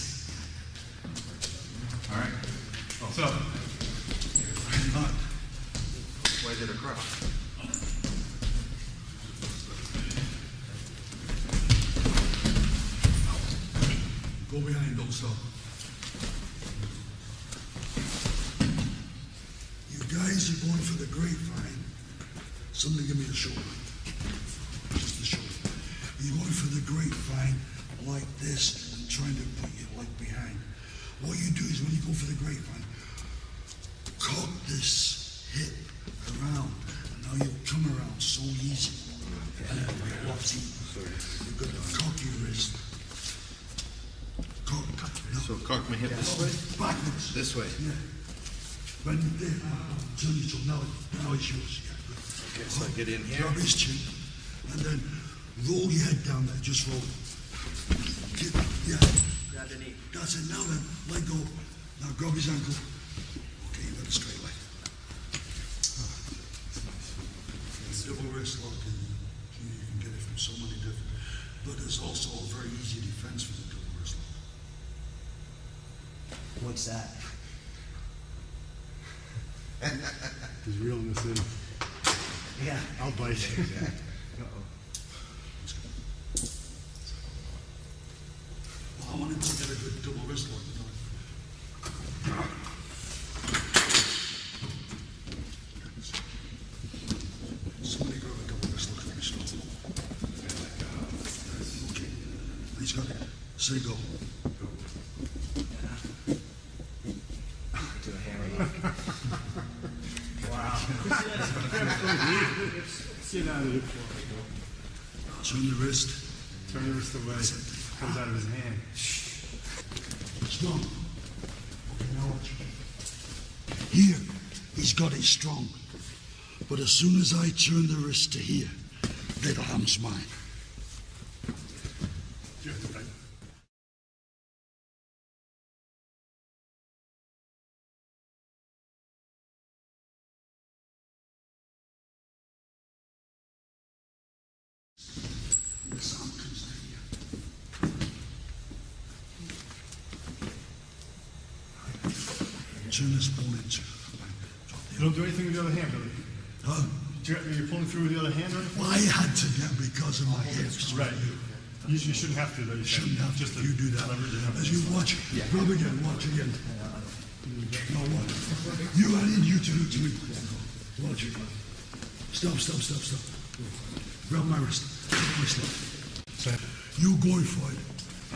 All right. So, not. Why did it cross? don't stop. You guys are going for the grapevine. Somebody give me a shoulder. Just a shoulder. You're going for the grapevine like this and trying to put your leg behind. What you do is when you go for the grapevine, cock this hip around, and now you'll come around so easy. Watch. You've got to cock your wrist. Cock. No. So cock my hip this way? Backwards. This way. Yeah. When there, turn your toe. Now it's yours. Yeah, good. Okay, so I get in here. Grab his chin, and then roll your head down there. Just roll it. Yeah. Grab the knee. That's it. Now then, let go. Now grab his ankle. Okay, you got a straight leg. Double wrist lock, and you can get it from so many different. But there's also a very easy defense for the double wrist lock. What's that? He's reeling this in. Yeah. I'll bite. Well, I wanted to get a good double wrist lock. Somebody grab a double wrist lock for me, slow. Okay. He's got it. Say go. Get out of it. Turn the wrist. Turn the wrist away. Comes out of his hand. Strong. Okay, now watch. Here, he's got it strong. But as soon as I turn the wrist to here, that arm's mine. You have to bite. This arm comes to here. Turn this bone into. You don't do anything with the other hand, Billy. Huh? You're pulling through with the other hand or anything? Well, I had to get because of my hips. Right. You shouldn't have to, though. You Shouldn't have just to. You do that. As you watch, rub again, watch again. Now watch. I need you to do it to me. Watch it. Stop. Grab my wrist. Grab my wrist. So, You going for it.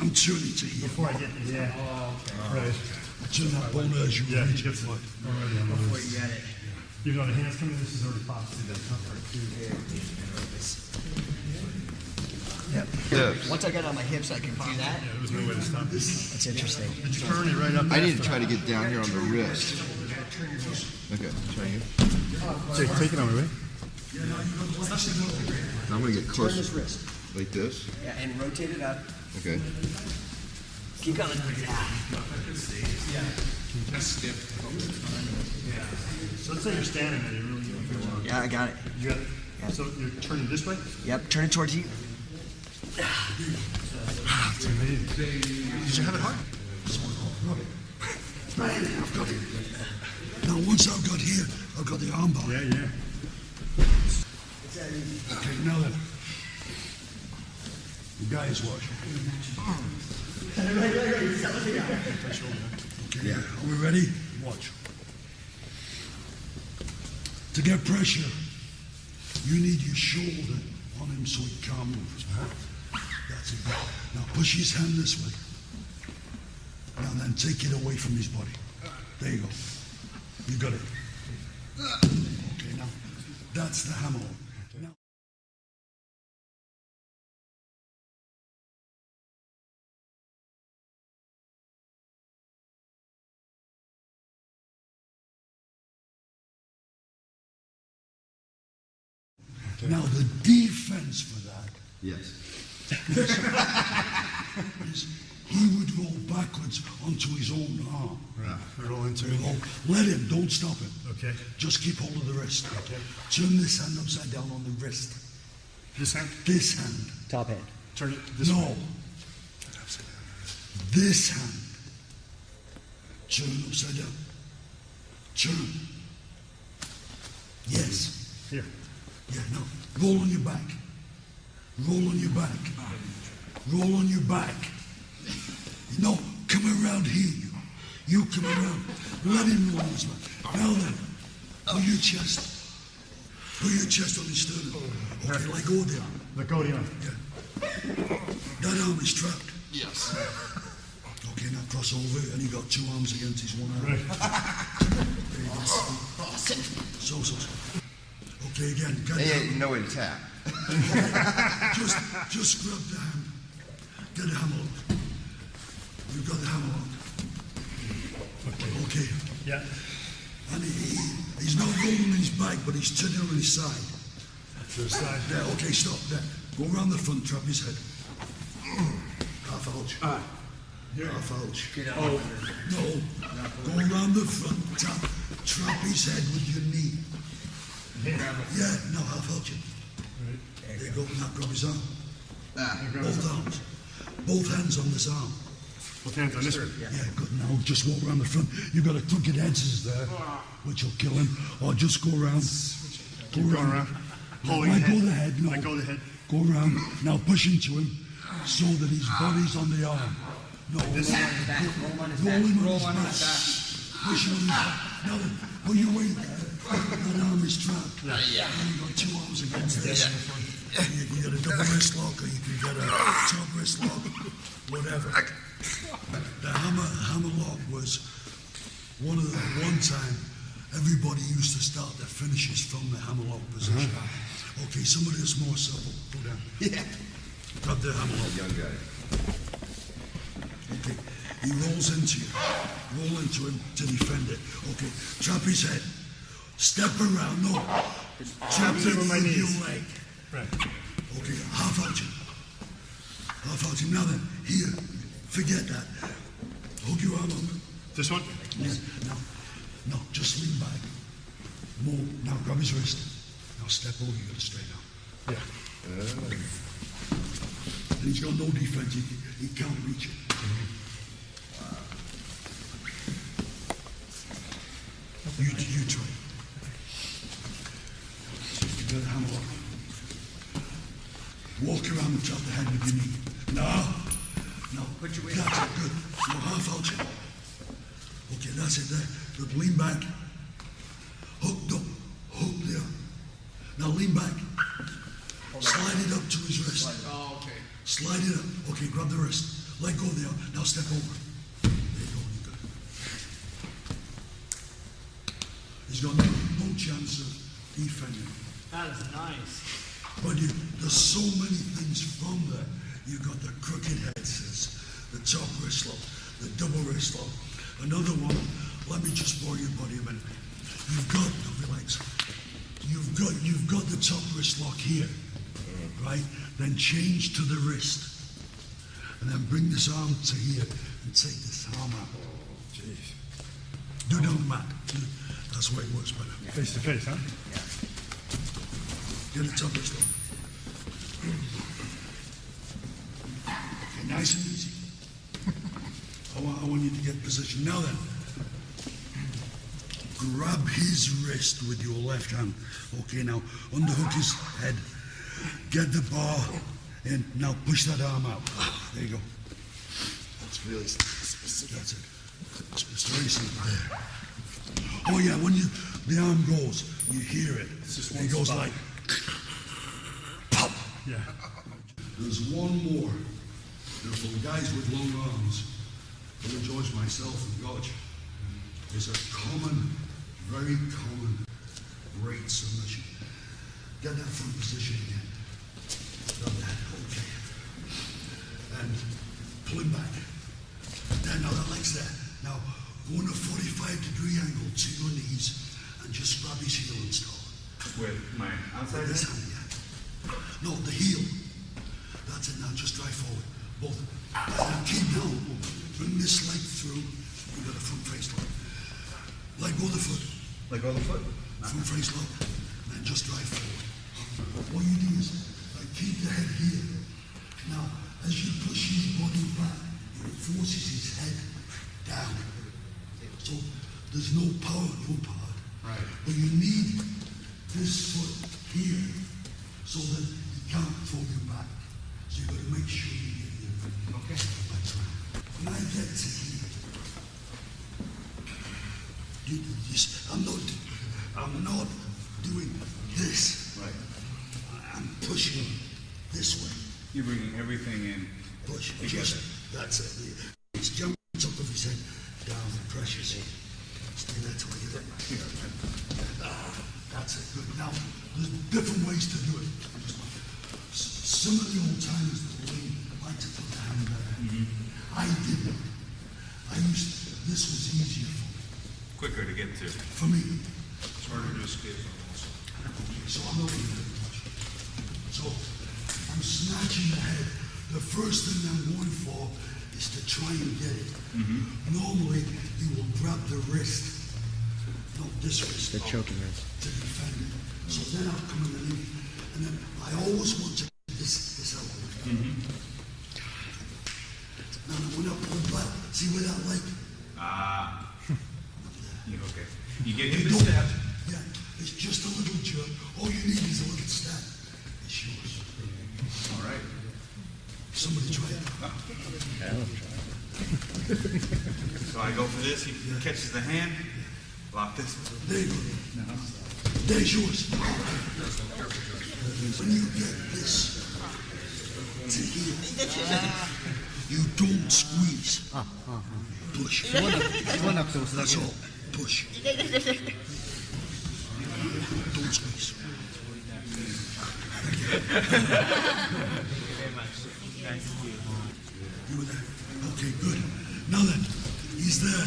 I'm turning to here. before I get yeah. Right. Turn that bone as you Yeah, he reach it. gets it already on the Before wrist. you get it. Even though the hand's coming, this is already popped. Yes. Once I get on my hips, I can do that. Yeah, there was no way to stop this. That's interesting. Did you turn it right up? I need to try to get down here on the wrist. Okay, try here. Take it on my way. I'm gonna get Turn closer. this wrist. Like this? Yeah, and rotate it up. Okay. Keep going. So let's say you're standing there. You really don't feel long. Yeah, I got it. You got it? So you're turning this way? Yep, turn it towards you. It's amazing. Did you have it hard? I've got it. Now, once I've got here, I've got the arm bar. Yeah. Okay, now then. You guys watch. Okay, are we ready? Watch. To get pressure, you need your shoulder on him so he can't move. That's it. Now push his hand this way. Now then take it away from his body. There you go. You got it. Okay, now that's the hammer. Now, now the defense for that Yes. is he would roll backwards onto his own arm. Roll into me. Let him, don't stop him. Okay. Just keep hold of the wrist. Okay. Turn this hand upside down on the wrist. This hand? This hand. Top hand. Turn it this No. way. This hand. Turn upside down. Turn. Yes. Here. Yeah, no. Roll on your back. Roll on your back. Roll on your back. No, come come around here, you come around. Let him roll his back. Now then, put your chest. Put your chest on his sternum. Okay, let go of the arm. Let go of the arm. Yeah. That arm is trapped. Yes. Okay, now cross over, and he got 2 arms against his 1 arm. Right. There you go. So. Okay, again, get They down. ain't no way to tap. Just grab the hand. Get the hammer lock. You've got the hammer lock. Okay. Yeah. And he's not rolling his back, but he's turning on his side. To the side. There, okay, stop. There. Go around the front, trap his head. Half ouch. Half ouch. Oh, No. Go around the front, trap his head with your knee. Yeah, now half ouch him. There you go. Now grab his arm. Both arms. Both hands on this arm. both hands on this one. Yeah, good. Now just walk around the front. You've got a crooked heads there, which will kill him. Or just go around. Keep going around. Holding Let the go of head. the head. No. Let go of the head. Go around. Now push into him so that his body's on the arm. No. This Roll on his back. Roll on his Roll back. him on Roll his on back. his back. Push him on his back. Now then, when you wait there, that arm is trapped. And you've got 2 arms against this. You can get a double wrist lock or you can get a top wrist lock, whatever. The hammer lock was one time everybody used to start their finishes from the hammer lock position. Okay, somebody that's more supple, go down. Grab the hammer lock. Young guy. Okay, he rolls into you. Roll into him to defend it. Okay, trap his head. Step around. No. Trap him it with my with your knees. leg. Right. Okay, half out him. Half out him. Now then, here. Forget that. Hook your arm up. This one? Yeah. No, just lean back. More. Now grab his wrist. Now step over. You got to straight out. Yeah. And he's got no defense. He can't reach it. You try. You got a hammer lock. Walk around and trap the head with your knee. No. Put your weight That's it, good. No, half out you. Okay, that's it there. Good, lean back. Hook there. Now lean back. Slide it up to his wrist. Oh, okay. Slide it up. Okay, grab the wrist. Let go there. Now step over. There you go. You're good. He's got no chance of defending. That is nice. But there's so many things from there. You've got the crooked head scissors, the top wrist lock, the double wrist lock. Another one, let me just bore your body a minute. Relax. You've got the top wrist lock here, right? Then change to the wrist. And then bring this arm to here and take this arm out. Jeez. Do it on the mat. That's the way it works better. Face to face, huh? Get the top wrist lock. Okay, nice and easy. I want you to get position. Now then, grab his wrist with your left hand. Okay, now underhook his head. Get the bar in. Now push that arm out. There you go. That's really specific. That's it. It's very simple there. Oh yeah, when the arm goes, you hear it. It goes like pop. Yeah. There's one more. There's some guys with long arms. Billy George, myself, and Gotch. There's a very common, great submission. Get that front position again. Grab that, okay. And pull him back. Then now the leg's there. Now go in a 45-degree angle to your knees and just grab his heel and stop. With my outside This hand? hand, yeah. No, the heel. That's it now, just drive forward. Both. Now keep down. Bring this leg through. You got a front face lock. Let go of the foot. Let go of the foot. Front face lock. And then just drive forward. What you do is keep the head here. Now, as you push his body back, it forces his head down. So there's no power. Right. But you need this foot here so that he can't throw you back. So you've got to make sure you get here. Okay. That's right. when I get to here, I'm not doing this. Right. I'm pushing this way. You're bringing everything in. Push. Together. That's it. It's jumping top of his head, down, the pressure's in. Stay there till I get it. That's it. Good. Now, there's different ways to do it. Some of the old timers that like to put the hand there. I didn't. This was easier Quicker to get to. for me. It's harder to escape from also. So I'm not going to do much. So I'm snatching the head. The first thing I'm going for is to try and get it. Normally, you will grab the wrist, not this wrist. The choking wrist. To defend it. So then I'll come underneath, and then I always want to get this out. Now when I pull back, see where that leg? Okay. You get him You to don't- step. Yeah, it's just a little jerk. All you need is a little step. It's yours. All right. Somebody try it. So I go for this. He catches the hand. Lock this. There you go. There's yours. When you get this to here, you don't squeeze. Push. That's all. Push. Don't squeeze. You were there. Okay, good. Now then, he's there.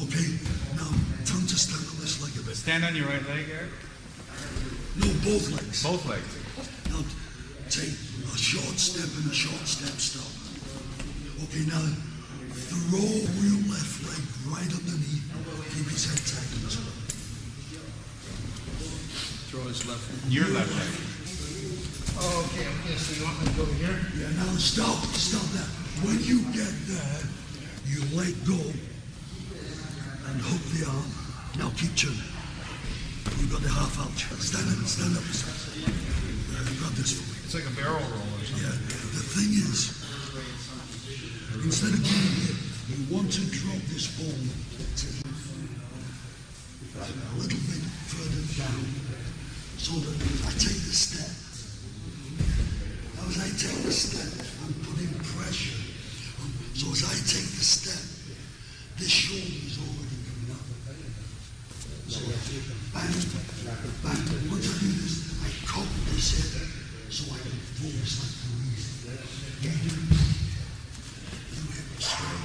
Okay, now turn to stand on this leg a bit. Stand on your right leg, Eric. No, both legs. Both legs. Now take a short step and a short step stop. Okay, now then, throw your left leg right underneath. Keep his head tight in this way. Throw his left. Your left leg. Okay, so you want me to go here? Yeah, now stop that. When you get there, you let go and hook the arm. Now keep turning. You got the half out. Stand up. You got this for me. It's like a barrel roll or something. Yeah, the thing is, instead of getting hit, you want to drop this ball to a little bit further down, so that I take the step. Now as I take the step, I'm putting pressure. So as I take the step, this shoulder is already coming up. So bang, bang. Once I do this, I cock this hip so I can throw this like Louise. You do. You hit it straight.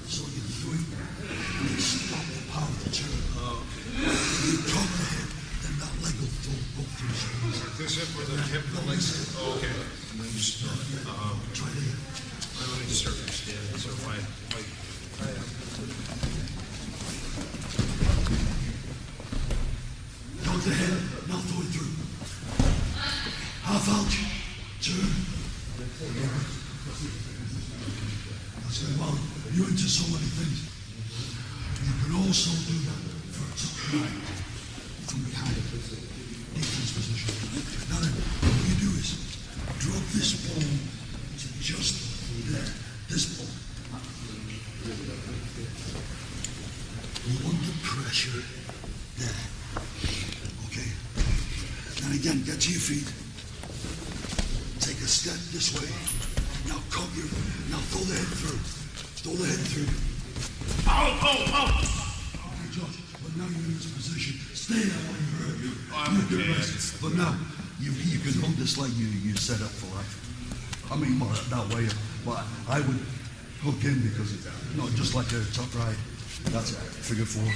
So you throw it and you stop the power to turn. You cock the hip, then that leg will go through the shoulder. This hip with the hip and the legs. Oh, okay. And then just throw it. Try it again. Let me just surface. Yeah. So why? Cock the head, now throw it through. Half out, turn. I said, well, you're into so many things. You can also do that for a top right, from behind, defense position. Now then, what you do is drop this ball to just there, this ball. You want the pressure there. Okay? Then again, get to your feet. Take a step this way. Now throw the head through. Throw the head through. Okay, Josh, but now you're in this position. Stay there while you hurt. You do the rest. But now, you can hold this like you set up for life. I mean, well, that way, but I would hook in because, just like a top right. That's it. Figure four.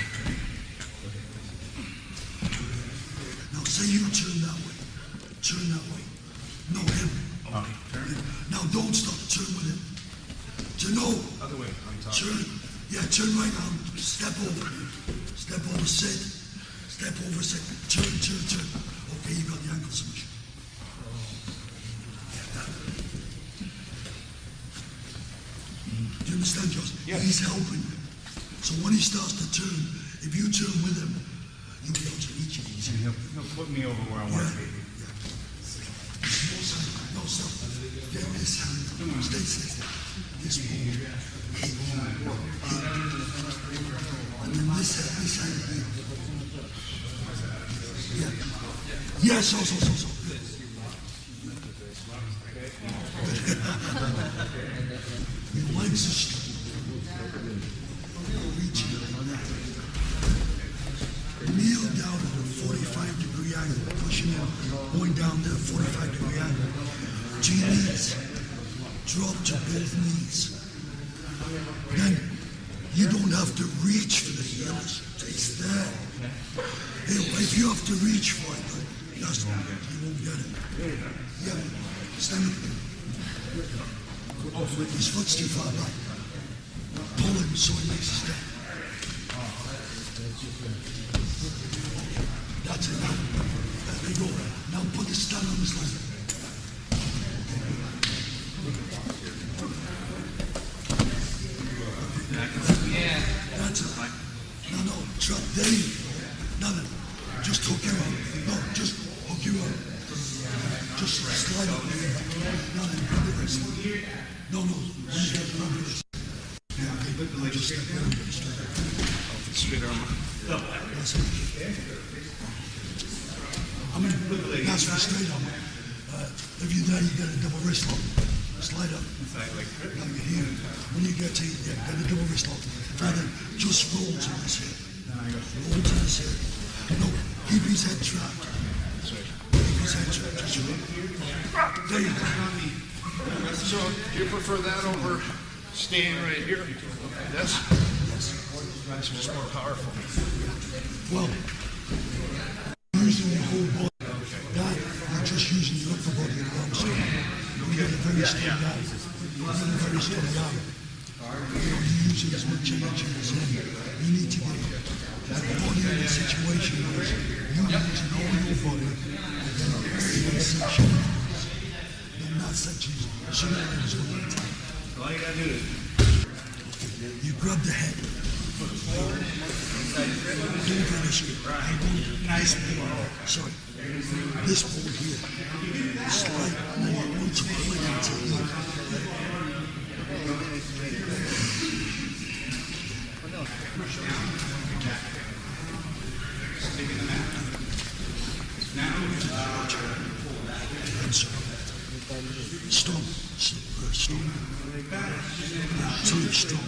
Now say you turn that way. Turn that way. No, him. Now don't stop. Turn with him. Other way. On top. Turn. Yeah, turn right now. Step over. Step over, sit. Step over, sit. Turn. Okay, you got the ankle submission. Do you understand, Josh? Yeah. He's helping you. So when he starts to turn, if you turn with him, you'll be able to reach it easier. He'll put me over where I want to be. Small side. No, stop. Get this hand. Stay still. This ball. Here. And then this hand here. Yeah. Yeah, so. Your legs are straight. Reaching like that. Kneel down at a 45-degree angle, pushing in, going down there, 45-degree angle. To your knees. Drop to both knees. Then you don't have to reach for the heels. It's there. If you have to reach for it, that's you won't get it. Yeah, stand up. His foot's too far back. Pull him so he makes a step. That's it now. There we go. Now put the stand on his leg. Yeah. That's it. No, drop. There you go. Nothing. Just hook you up. No, just hook you up. Just slide up. Nothing. Grab the wrist. No. When you get grab the wrist. Yeah, okay. Just step down. Straight arm. That's it. I mean, that's for straight arm. If you're there, you get a double wrist lock. Slide up. Like here. When you get to get a double wrist lock. And then just roll to this here. Roll to this here. No, keep his head trapped. Keep his head trapped. Just roll. There you go. So, do you prefer that over staying right here? This? That's just more powerful. Well, using your whole body. That, you're just using your upper body and arms. You get a very strong arm. You get a very strong arm. You're using as much energy as him. You need to get that body in a situation where you need to know your body and then that section. Then that section is what you take. All you gotta do is You grab the head. Don't finish it. I want this ball. Sorry. This ball here. Slide. And then you want to pull it into here. Strong. So you're strong.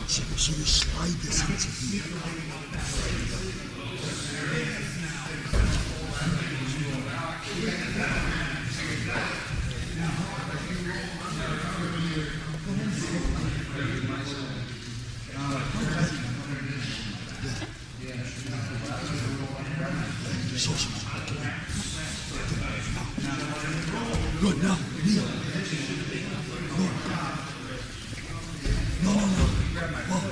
So you slide this into here. Good, now, kneel. No. Well,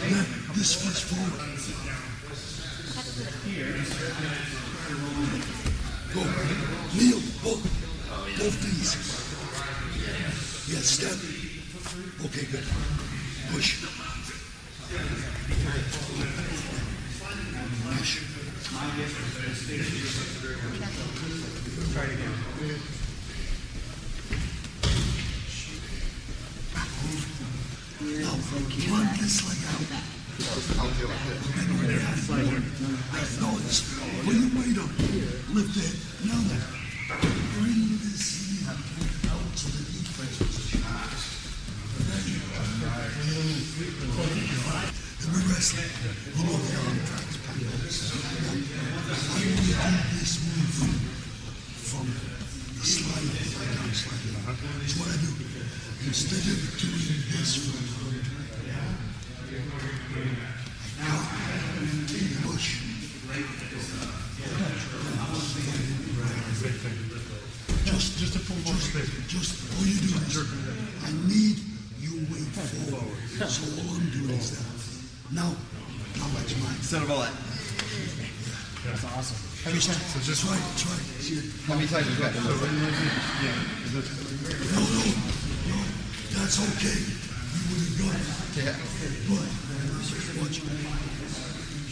then, this foot's forward. Go. Kneel, both knees. Yeah, step. Okay, good. Push. Push. try it again. No, run this leg out. No, it's put your weight up. Lift it. Now then, bring this knee out to the defense position. And we're wrestling. You know the arm tracks back. I want to do this move from sliding, like I'm sliding. That's what I do. Instead of doing this from push. Just to pull more space. Just all you do is I need you weight forward. So all I'm doing is that. Now let's mine. Instead of all that. That's awesome. So just try it. How many times you got to look? No, that's okay. You would have done it. Yeah. But watch.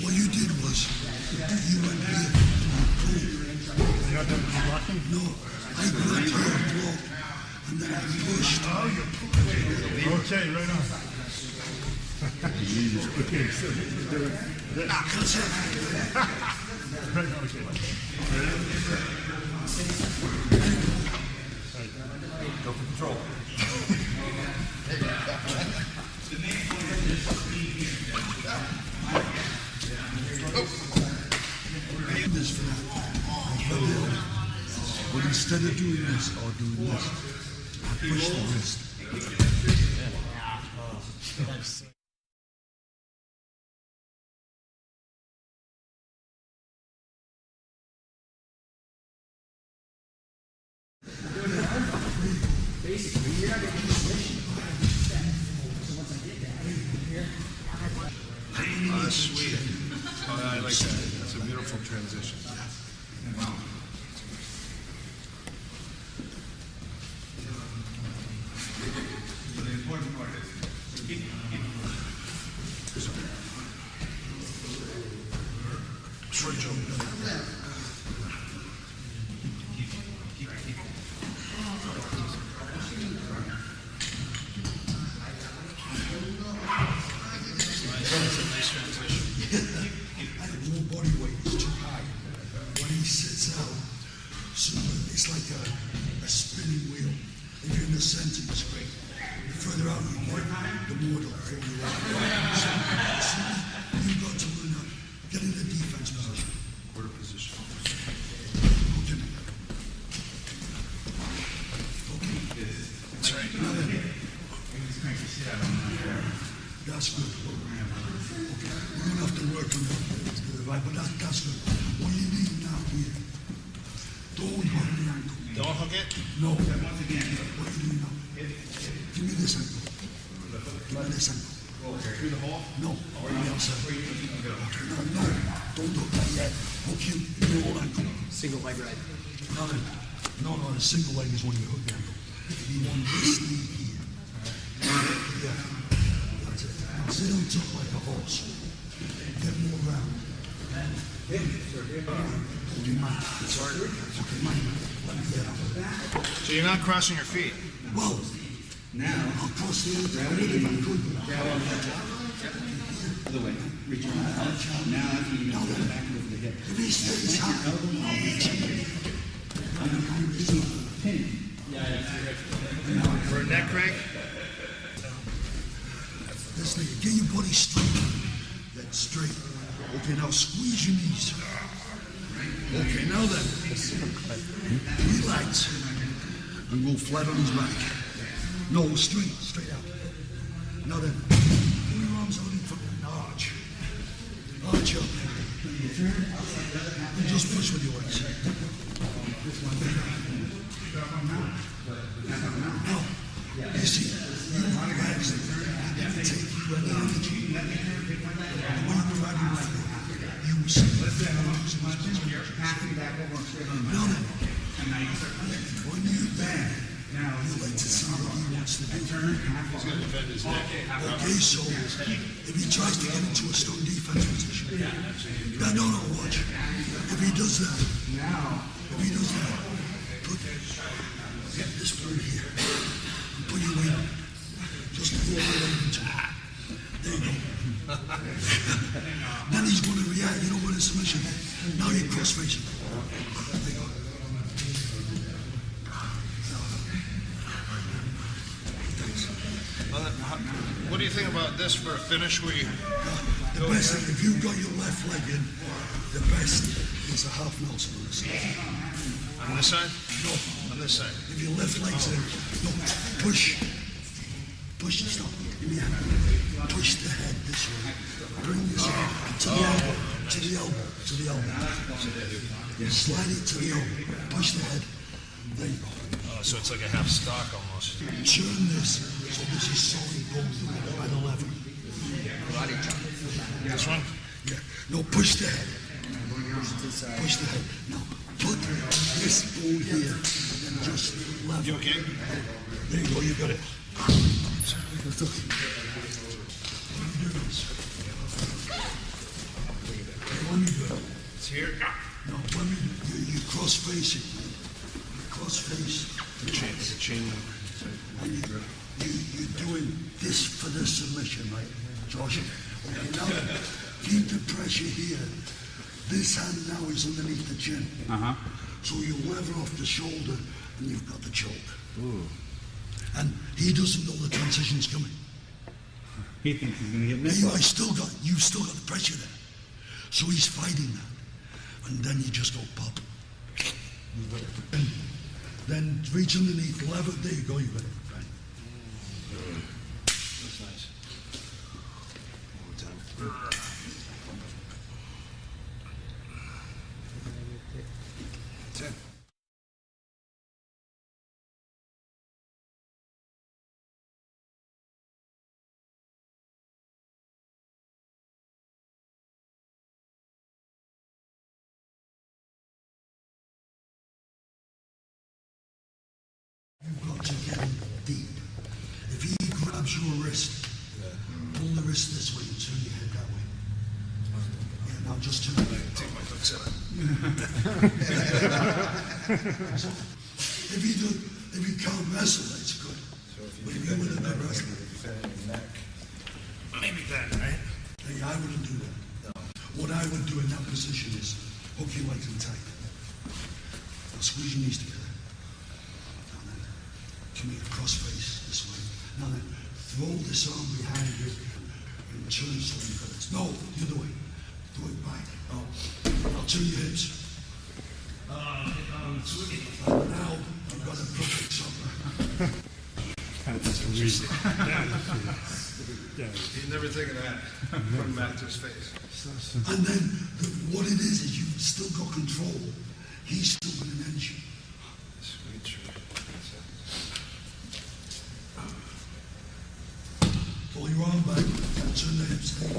What you did was you went here. You're not done blocking? No, I grabbed your block and then I pushed. Okay, right on. Okay, so That's it. right, okay. Go for control. This for that. But instead of doing this or doing this, I push the wrist. Sweet. Oh, I like that. That's a beautiful transition. The important part is, Short jump. I have low body weight, it's too high. When he sits out, so it's like a spinning wheel. If you're in the center, it's great. The further out you get, the more it'll throw you out. So you've got to learn how to get in the defense position. Quarter position. Okay. That's right. Now then. That's good. Okay. We're going to have to work on the right, but that's good. What you need now here, don't hook the ankle. Don't hook it. No. What are you doing now? Give me this ankle. Give me this ankle. Through the hole. No. On the outside. Okay, no, don't hook that yet. Hook your old ankle. Single leg ride. No, the single leg is when you hook the ankle. You want this knee here. Yeah. That's it. Now sit on top like a horse. Get more round. Do you mind? It's hard. Okay, mind. Let me get up. So you're not crossing your feet. Well, now I'll cross the other. I would if I could. Other way. Reach around. Now after you go back over the hip. If he stays high, I'll reach him. Pin. For a neck crank. This nigga, get your body straight. That's straight. Okay, now squeeze your knees. Okay, now then. Relax. And go flat on his back. No, straight out. Now then, pull your arms out in front and arch. Arch up. And just push with your legs. Now, you see, you relax and take your energy. And when you drive your foot, you will see the feelings of Now then, when you bang, you like to see what he wants to do. He's going to defend his neck. Okay, so if he tries to get into a strong defense position, no, watch. If he does that, get this foot here, and put your weight on. Just throw it into it. There you go. Then he's going to react. You don't want a submission. Now you're cross facing. There you go. What do you think about this for a finish where you The best thing, if you've got your left leg in, the best is a half Nelson on this side. on this side? No, On this side. if your left leg's in, no, push the stop. Give me a hand. Push the head this way. Bring this head to the elbow, to the elbow, to the elbow. Slide it to the elbow. Push the head. There you go. Oh, so it's like a half stock almost. Turn this so this is solid bone by the lever. This one? Yeah. No, push the head. Push the head. Now, put this bone here and just lever. You okay? There you go, you got it. Let me do it. It's here. No, let me, you cross facing. cross face. The chain. And you're doing this for the submission, right, Josh? Okay, now keep the pressure here. This hand now is underneath the chin. So you lever off the shoulder and you've got the choke. And he doesn't know the transition's coming. He thinks he's going to get missed. You've still got the pressure there. So he's fighting that. And then you just go pop. And then reach underneath, lever, there you go, you got it. Right. That's nice. One more time. 10. You've got to get him deep. If he grabs your wrist, pull the wrist this way and turn your head that way. Yeah, now just turn it. Take my hooks out. So, if he can't wrestle, that's good. But if you're with a good wrestler, Maybe that, right? hey, I wouldn't do that. What I would do in that position is hook your legs in tight. Now squeeze your knees together. Now then, come here, cross face this way. Now then, throw this arm behind you and turn so you've got it. No, the other way. Throw it back. Oh. Now turn your hips. Now you've got a perfect supper. He'd never think of that. Put him back to his face. And then what it is you've still got control. He's still got an engine. Sweet tree. Pull your arm back and turn the hips down.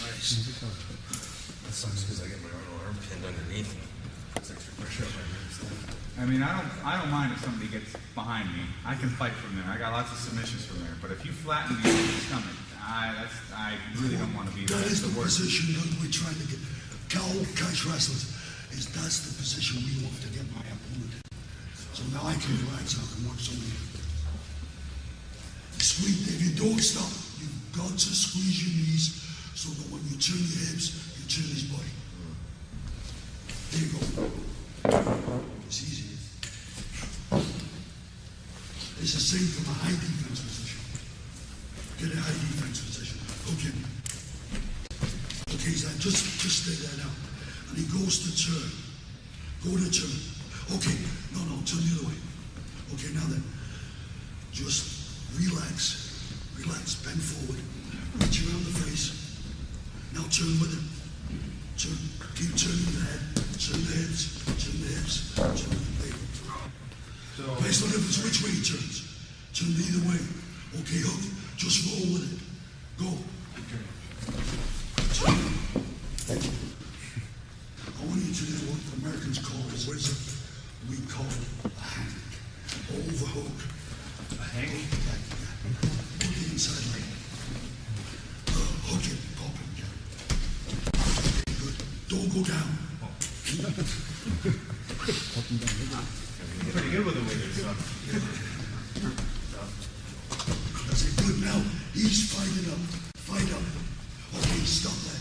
Nice. That sucks because I get my arm pinned underneath. Puts extra pressure on my ribs. I mean, I don't mind if somebody gets behind me. I can fight from there. I got lots of submissions from there. But if you flatten me in the stomach, I really don't want to be there. That That's is the the worst. position that we're trying to get. Catch wrestlers that's the position we want to get my opponent. So now I can relax out and watch somebody. Squeeze. If you don't stop, you've got to squeeze your knees so that when you turn your hips, you turn his body. There you go. It's easy. It's the same from a high defense position. Get a high defense position. Okay. Okay, so just stay there now. And he goes to turn. Go to turn. Okay. No, turn the other way. Okay, now then. Just relax. Relax. Bend forward. Reach around the face. Now turn with him. Turn. Keep turning the head. Turn the hips. Turn the hips. Turn the leg. Makes no difference which way he turns. Turn either way. Okay, hook. Just roll with it. Go. Turn. I want you to do what the Americans call a wizard. We call it a hang. Overhook. A hang? Hook the inside leg. Hook it. Pop it. Okay, good. Don't go down. You're pretty good with the wizard stuff. That's it. Good. Now, he's fighting up. Fight up. Okay, stop that.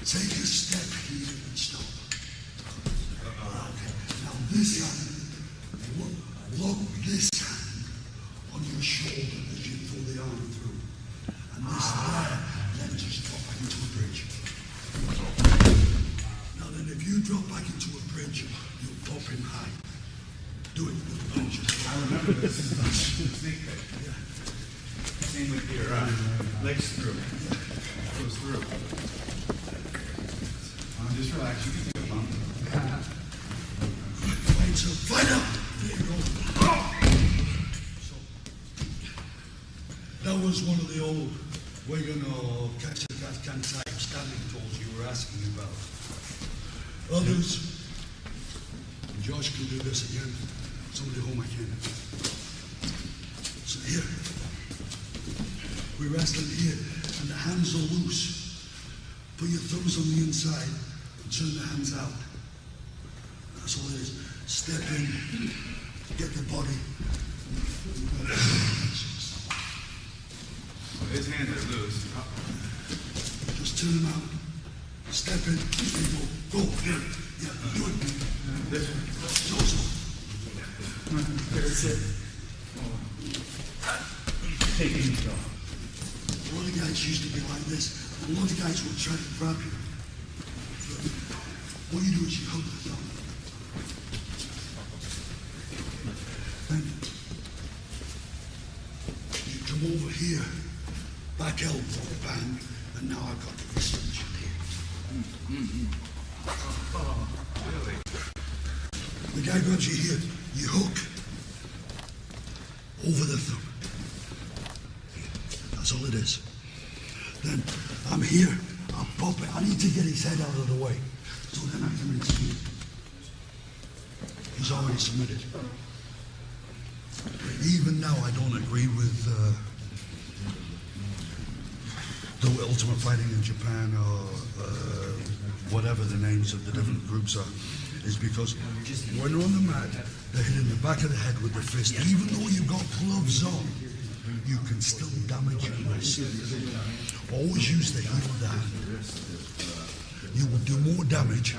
Take a step here and stop. Okay. Now this hand, look this hand on your shoulder as you throw the arm through. And this there, then just drop back into a bridge. Now then, if you drop back into a bridge, you'll pop him high. Do it with the punches. I remember this. Sneak peek. Yeah. Same with your leg screw. Goes through. Just relax. You can take a bump. Fight, so fight up. There you go. So, that was one of the old Wigan or Kazakhstan type standing tools you were asking about. Others, Josh can do this again. Somebody home I can. So here, we're wrestling here, and the hands are loose. Put your thumbs on the inside and turn the hands out. That's all it is. Step in, get the body. His hands are loose. Just turn them out. Step in, and go. Go. Here. Yeah, do it. This one. So. That's it. Take it easy, A lot of guys used to be like this. A lot of guys will try to grab you. What you do is you hold the thumb. Then you come over here, back elbow, bang, and now I've got the extension here. Really? The guy grabs you here, you hook over the thumb. That's all it is. Then I'm here, I'll pop it. I need to get his head out of the way. So then I come in speed. He's already submitted. Even now I don't agree with the Ultimate Fighting in Japan or whatever the names of the different groups are. Is because when they're on the mat, they're hitting the back of the head with the fist. Even though you've got gloves on, you can still damage your wrist. Always use the heel of the hand. You will do more damage.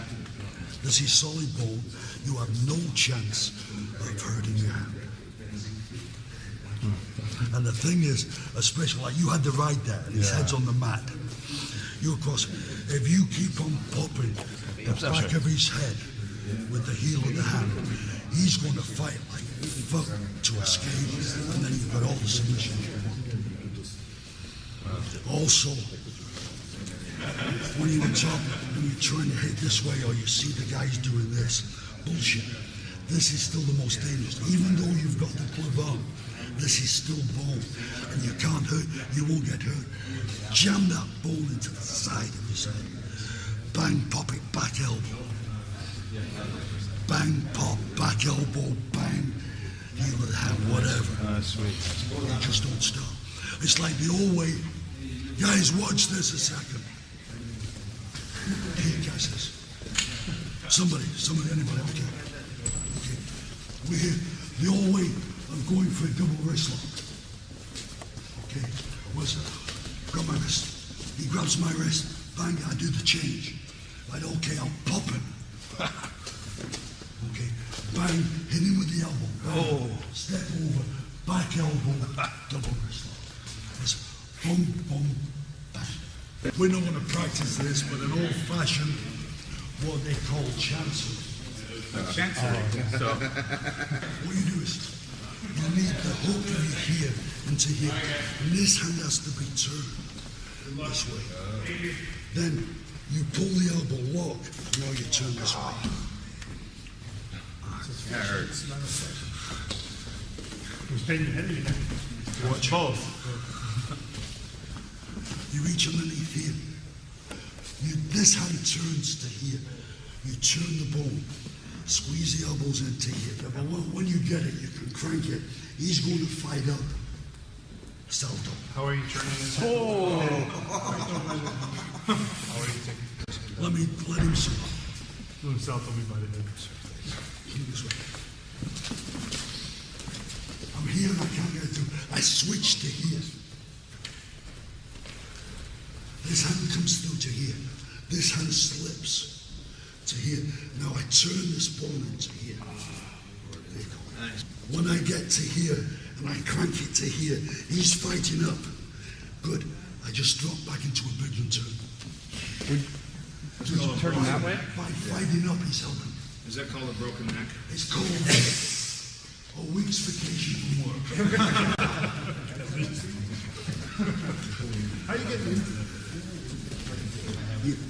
This is solid bone. You have no chance of hurting your hand. And the thing is, especially like you had the right there, and his head's on the mat. You of course, if you keep on popping the back of his head with the heel of the hand, he's going to fight like fuck to escape, and then you've got all the submission you want. Also, when you're on top and you're trying to hit this way, or you see the guys doing this, bullshit. This is still the most dangerous. Even though you've got the glove on, this is still bone, and you can't hurt, you won't get hurt. Jam that bone into the side of his head. Bang, pop it, back elbow. Bang, pop, back elbow, bang, heel of the hand, whatever. Sweet. You just don't stop. It's like the old way. Guys, watch this a second. Here, guys, this. Somebody, anybody, okay. We're here. The old way of going for a double wrist lock. Okay, was grab my wrist. He grabs my wrist. Bang, I do the change. Right, okay, I'll pop him. Okay, bang, hit him with the elbow. Bang, step over, back elbow, double wrist lock. It's boom, boom, bang. We're not going to practice this, but an old-fashioned, what they call chancery. Chancery. So, What you do is, you need the hook of your here into here. And this hand has to be turned this way. Then you pull the elbow lock, now you turn this way. that hurts. Who's paying the head of you? Watch both. You reach underneath here. This hand turns to here. You turn the bone. Squeeze the elbows into here. But when you get it, you can crank it. He's going to fight up. Salto. How are you turning this? Oh! Let him see. Himself will be by the head. This way. I'm here and I can't get through. I switch to here. This hand comes through to here. This hand slips to here. Now I turn this bone into here. There you go. When I get to here and I crank it to here, he's fighting up. Good. I just drop back into a bridge and turn. Turn that way? By fighting up, he's helping. Is that called a broken neck? It's called a week's vacation from work. How you getting in?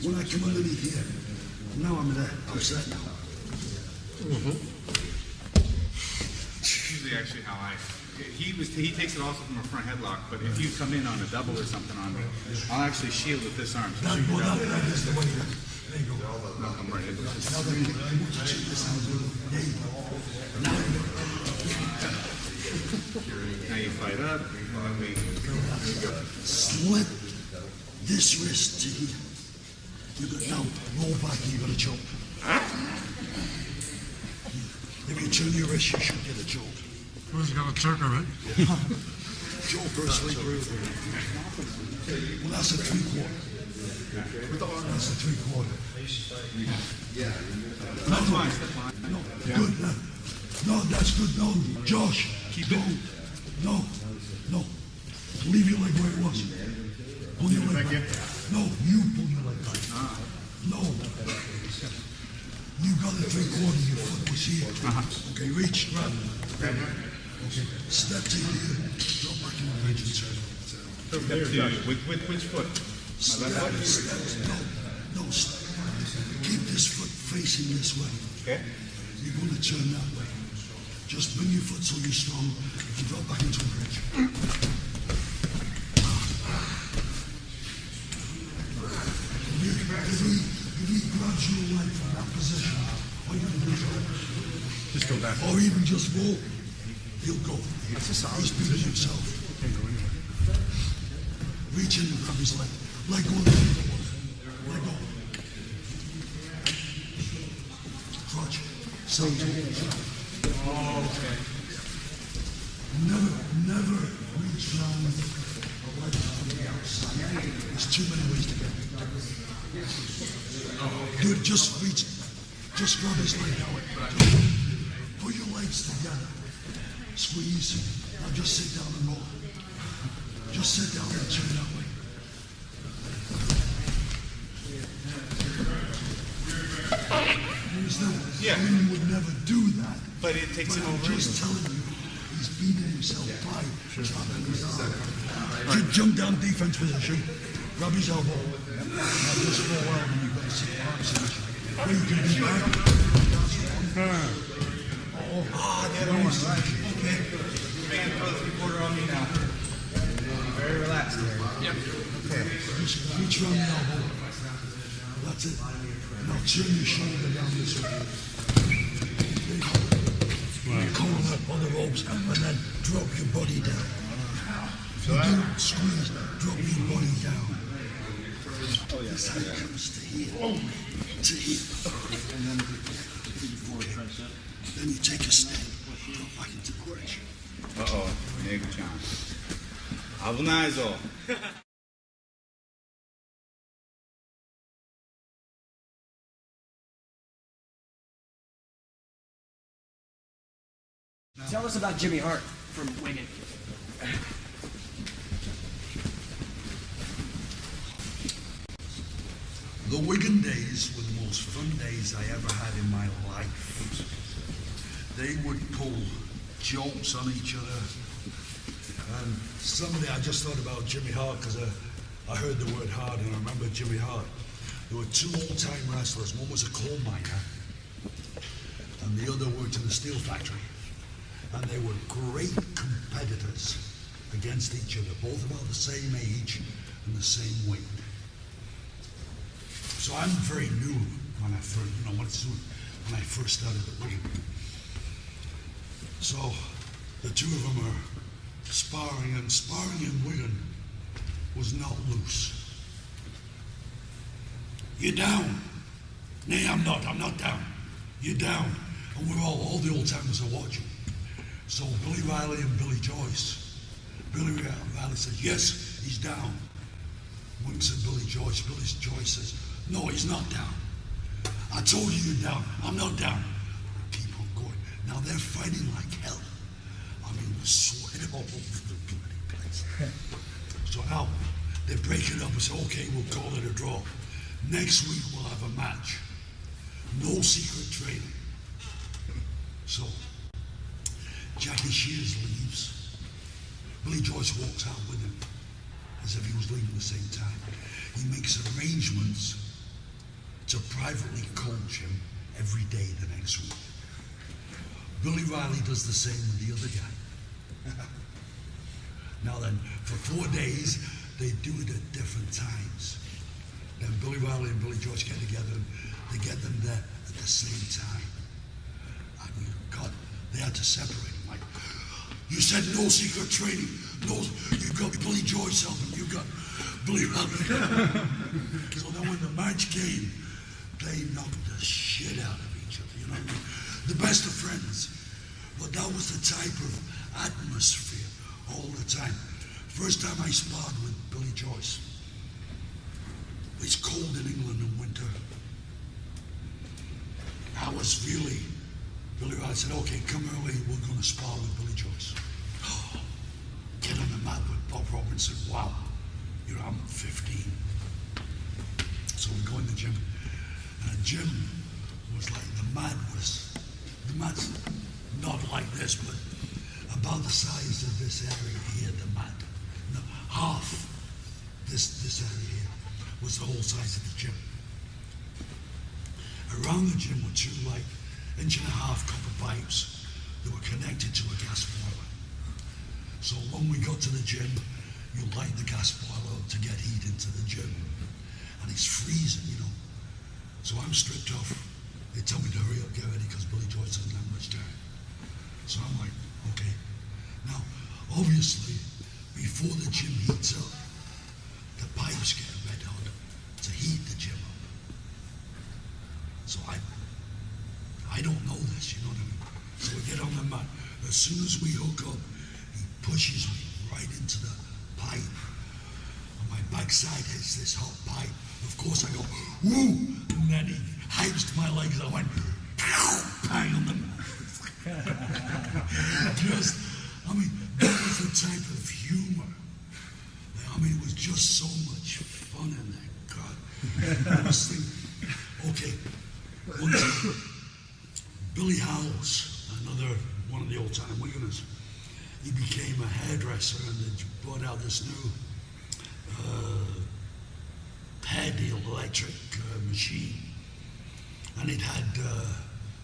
When I come underneath here, now I'm there. I'm set now. Usually, actually, how he takes it also from a front headlock. But if you come in on a double or something on me, I'll actually shield with this arm. So shoot your double. That is the way to go. There you go. I'll come right in. Now that you check this out, there you go. Now you go. Now you fight up. Slip this wrist to here. You got now roll back and you got to jump. If you turn your wrist, you should get a jolt. Who's got a turn of it? Jolt personally. Well, that's a 3/4. That's a 3/4. That's fine. No, good. No, that's good. No, Josh. Keep it. No. Leave your leg where it was. Pull your leg back. No, you pull your leg back. No. You got a 3/4. Your foot was here. Okay, reach, grab. Okay, step to here. Drop back in the range and turn. With which foot? Step. No. Keep this foot facing this way. Okay. You're going to turn that way. Just bring your foot so you're strong and drop back into the bridge. If he grabs your leg from that position, all you can do is Just go back. or even just roll, he'll go. He's beating himself. Reach in and grab his leg. Let go of the other one. Let go. Crutch. Same tool. Never reach down a leg from the outside. There's too many ways to get it. Do it, just reach. Just grab his leg that way. Put your legs together. Squeeze. Now just sit down and roll. Just sit down and turn that way. Yeah. Women would never do that. But it takes But him I'm over. just telling you, he's beating himself by dropping his arm. Jump down defense position. Grab his elbow. Now just roll out and you've got to sit arm position. Where you can be back. The other one. Okay. Making a 3/4 on me now. Very relaxed there. Yep. Okay. Just reach around the elbow. That's it. Now turn your shoulder down this way. There you go. Collar up on the ropes and then drop your body down. If you do squeeze, drop your body down. That's how it comes to here. To here. Then you take a step, drop back into the bridge. Nego John. Avunaizo. Tell us about Jimmy Hart from Wigan. The Wigan days were the most fun days I ever had in my life. They would pull jokes on each other. And somebody, I just thought about Jimmy Hart because I heard the word hard and I remember Jimmy Hart. There were two old-time wrestlers. One was a coal miner and the other worked in the steel factory. And they were great competitors against each other, both about the same age and the same weight. So I'm very new when I first started at Wigan. So the two of them are sparring, and sparring in Wigan was not loose. You're down. Nay, I'm not down. You're down. And we're all the old timers are watching. So Billy Riley and Billy Joyce. Billy Riley says, yes, he's down. Winks at Billy Joyce. Billy Joyce says, no, he's not down. I told you you're down. I'm not down. Keep on going. Now they're fighting like hell. I mean, the sweat all over the bloody place. So now they break it up and say, okay, we'll call it a draw. Next week we'll have a match. No secret training. So Jackie Shears leaves. Billy Joyce walks out with him as if he was leaving at the same time. He makes arrangements to privately coach him every day the next week. Billy Riley does the same with the other guy. Now then, for 4 days, they do it at different times. Then Billy Riley and Billy Joyce get together and they get them there at the same time. I mean, God, they had to separate them. Like, you said no secret training. No, you've got Billy Joyce helping. You've got Billy Riley. So then when the match came, they knocked the shit out of each other, you know what I mean? The best of friends. But that was the type of atmosphere all the time. First time I sparred with Billy Joyce. It's cold in England in winter. I was really, Billy Riley said, okay, come early, we're going to spar with Billy Joyce. Get on the mat with Bob Robinson. Wow. You know, I'm 15. So we go in the gym. And Jim was like, the mat's not like this, but about the size of this area here, the mat. No, half this area here was the whole size of the gym. Around the gym were two like 1.5-inch copper pipes that were connected to a gas boiler. So when we got to the gym, you light the gas boiler to get heat into the gym. And it's freezing, you know. So I'm stripped off. They tell me to hurry up, get ready, because Billy Joyce doesn't have much time. So I'm like, okay. Now, obviously, before the gym heats up, the pipes get red hot to heat the gym up. So I don't know this, you know what I mean? So we get on the mat. As soon as we hook up, he pushes me right into the pipe. On my backside hits this hot pipe. Of course I go, woo! And then he hypes my legs. I went, pow, bang on the mat. Just, I mean, that was the type of humor. I mean, it was just so much fun in there. God. I was thinking, okay, one time, Billy Howells, another one of the old-time Wiganers, he became a hairdresser and they brought out this new hair deal electric machine. And it had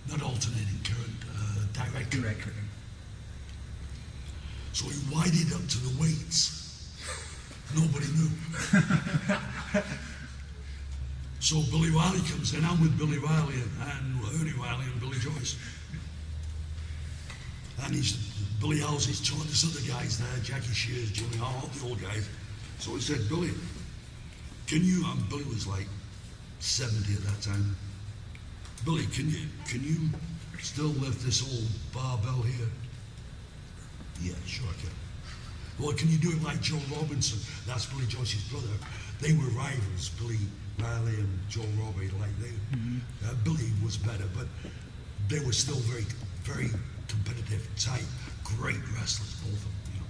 not alternating current, direct current. So he wired it up to the weights. Nobody knew. So Billy Riley comes in. I'm with Billy Riley and Ernie Riley and Billy Joyce. And Billy Howells, he's taught this other guys there, Jackie Shears, Jimmy Hall, all the old guys. So he said, Billy, can you, Billy was like 70 at that time. Billy, can you still lift this old barbell here? Yeah, sure I can. Well, can you do it like Joe Robinson? That's Billy Joyce's brother. They were rivals, Billy Riley and Joe Robbie. Like Billy was better, but they were still very, very competitive, tight, great wrestlers, both of them. You know.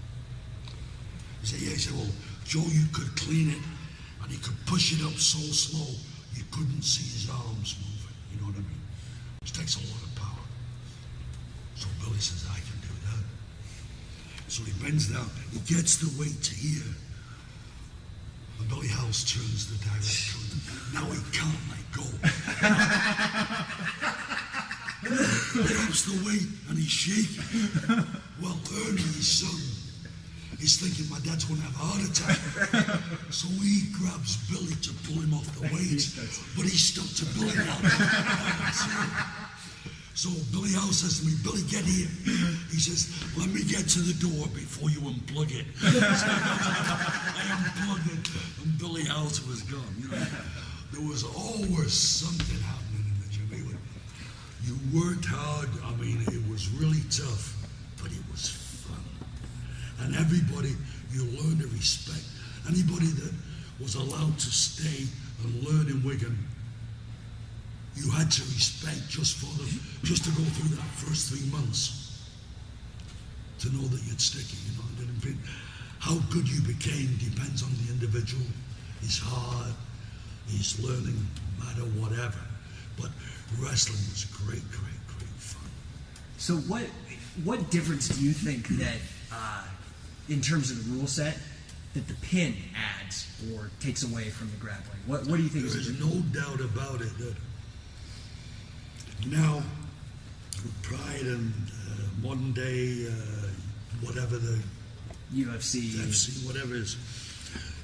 He said, yeah. He said, well, Joe, you could clean it, and he could push it up so slow you couldn't see his arms moving. You know what I mean? It takes a lot of power. So Billy says, I can do that. So he bends down, he gets the weight to here, and Billy Howells turns the direct current. Now he can't let go. Grabs the weight and he's shaking. Well, Ernie, his son, is thinking my dad's going to have a heart attack. So he grabs Billy to pull him off the weights, but he's stuck to Billy now. So Billy Howells says to me, Billy, get here. He says, let me get to the door before you unplug it. So I unplugged it, and Billy Howells was gone. You know, there was always something happening in the gym. You worked hard. I mean, it was really tough, but it was fun. And everybody, you learned to respect. Anybody that was allowed to stay and learn in Wigan, you had to respect just to go through that first 3 months to know that you'd stick it, you know. And how good you became depends on the individual, his heart, his learning, matter whatever. But wrestling was great fun. So what difference do you think that, in terms of the rule set, that the pin adds or takes away from the grappling? What do you think There is is no doubt about it that now, with Pride and modern day, whatever the UFC, whatever it is,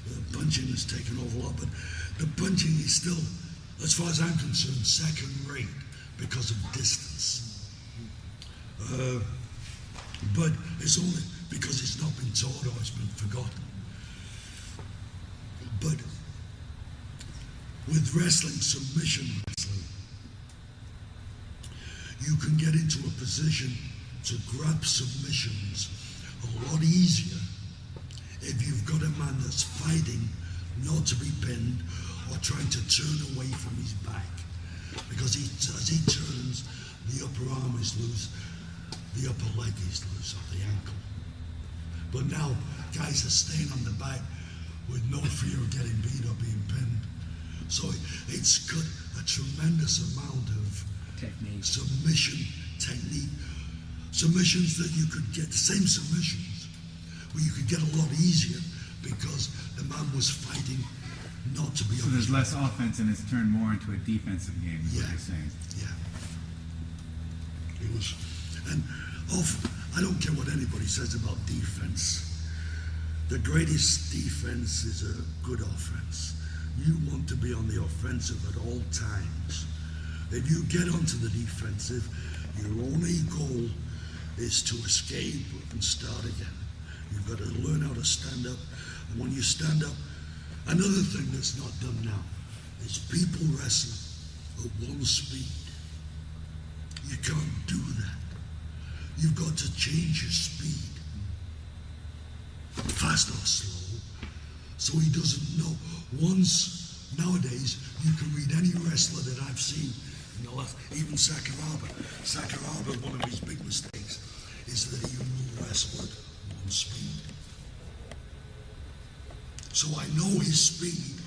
the punching has taken over a lot, but the punching is still, as far as I'm concerned, second rate because of distance. But it's only because it's not been taught or it's been forgotten. But with wrestling, submission wrestling, you can get into a position to grab submissions a lot easier if you've got a man that's fighting not to be pinned or trying to turn away from his back. Because as he turns, the upper arm is loose, the upper leg is loose, or the ankle. But now, guys are staying on the back with no fear of getting beat or being pinned. So it's got a tremendous amount of Technique. submission technique. Submissions that you could get, the same submissions, where you could get a lot easier because the man was fighting not to be So on there's his less offense and it's turned more into a defensive game, is what Yeah. you're saying. Yeah. It was, and I don't care what anybody says about defense. The greatest defense is a good offense. You want to be on the offensive at all times. If you get onto the defensive, your only goal is to escape and start again. You've got to learn how to stand up. And when you stand up, another thing that's not done now is people wrestle at one speed. You can't do that. You've got to change your speed, fast or slow, so he doesn't know. Once, nowadays, you can read any wrestler that I've seen in the last, even Sakuraba. Sakuraba, one of his big mistakes is that he will wrestle at one speed. So I know his speed,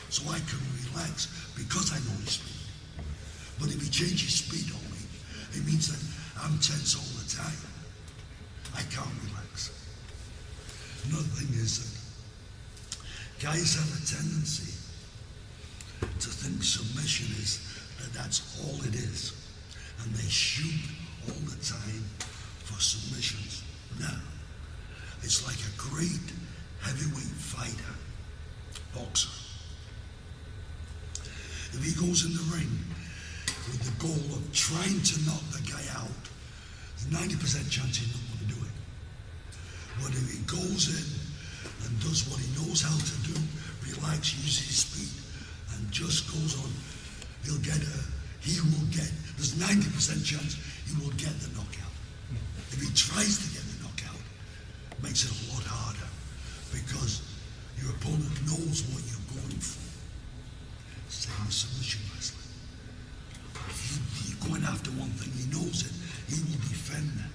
so I can relax because I know his speed. But if he changes speed on me, it means that I'm tense all the time. I can't relax. Another thing is that guys have a tendency to think submission is that that's all it is. And they shoot all the time for submissions. No. It's like a great heavyweight fighter, boxer. If he goes in the ring with the goal of trying to knock the guy out, there's a 90% chance he's not going to do it. But if he goes in and does what he knows how to do, relax, uses his speed, and just goes on, there's 90% chance he will get the knockout. If he tries to get the knockout, it makes it a lot harder because your opponent knows what you're going for. Same with submission wrestling. If you're going after one thing, he knows it, he will defend that.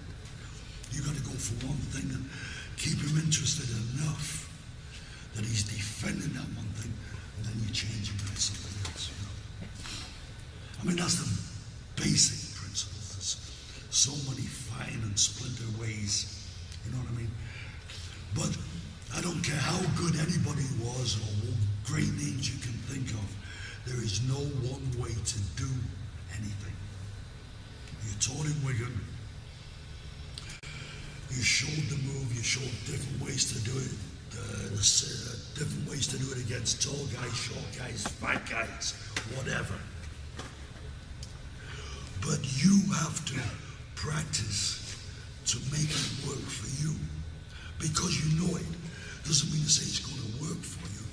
You got to go for one thing and keep him interested enough that he's defending that one thing, and then you change him to something else. You know? I mean, that's the basic principles. There's so many fine and splinter ways. You know what I mean? But I don't care how good anybody was or what great names you can think of. There is no one way to do anything. You're taught in Wigan. You showed the move. You showed different ways to do it. Different ways to do it against tall guys, short guys, fat guys, whatever. But you have to practice to make it work for you. Because you know it doesn't mean to say it's going to work for you.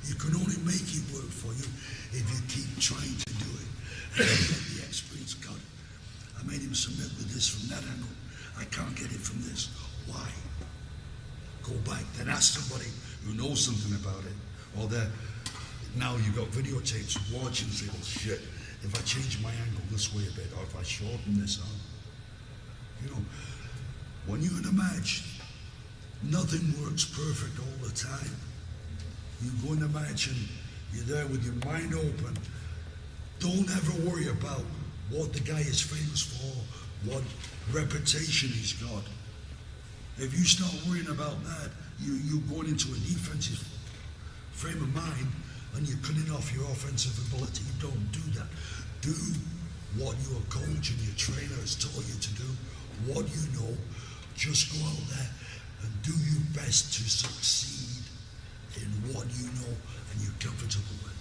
You can only make it work for you if you keep trying to do it. And you get the experience. God, I made him submit with this from that angle. I can't get it from this. Why? Go back. Then ask somebody who knows something about it. Or now you've got videotapes, watch and say, well, shit, if I change my angle this way a bit, or if I shorten this arm. You know, when you're in a match, nothing works perfect all the time. You go in a match and you're there with your mind open. Don't ever worry about what the guy is famous for, what reputation he's got. If you start worrying about that, you're going into a defensive frame of mind and you're cutting off your offensive ability. Don't do that. Do what your coach and your trainer has told you to do, what you know. Just go out there and do your best to succeed in what you know and you're comfortable with.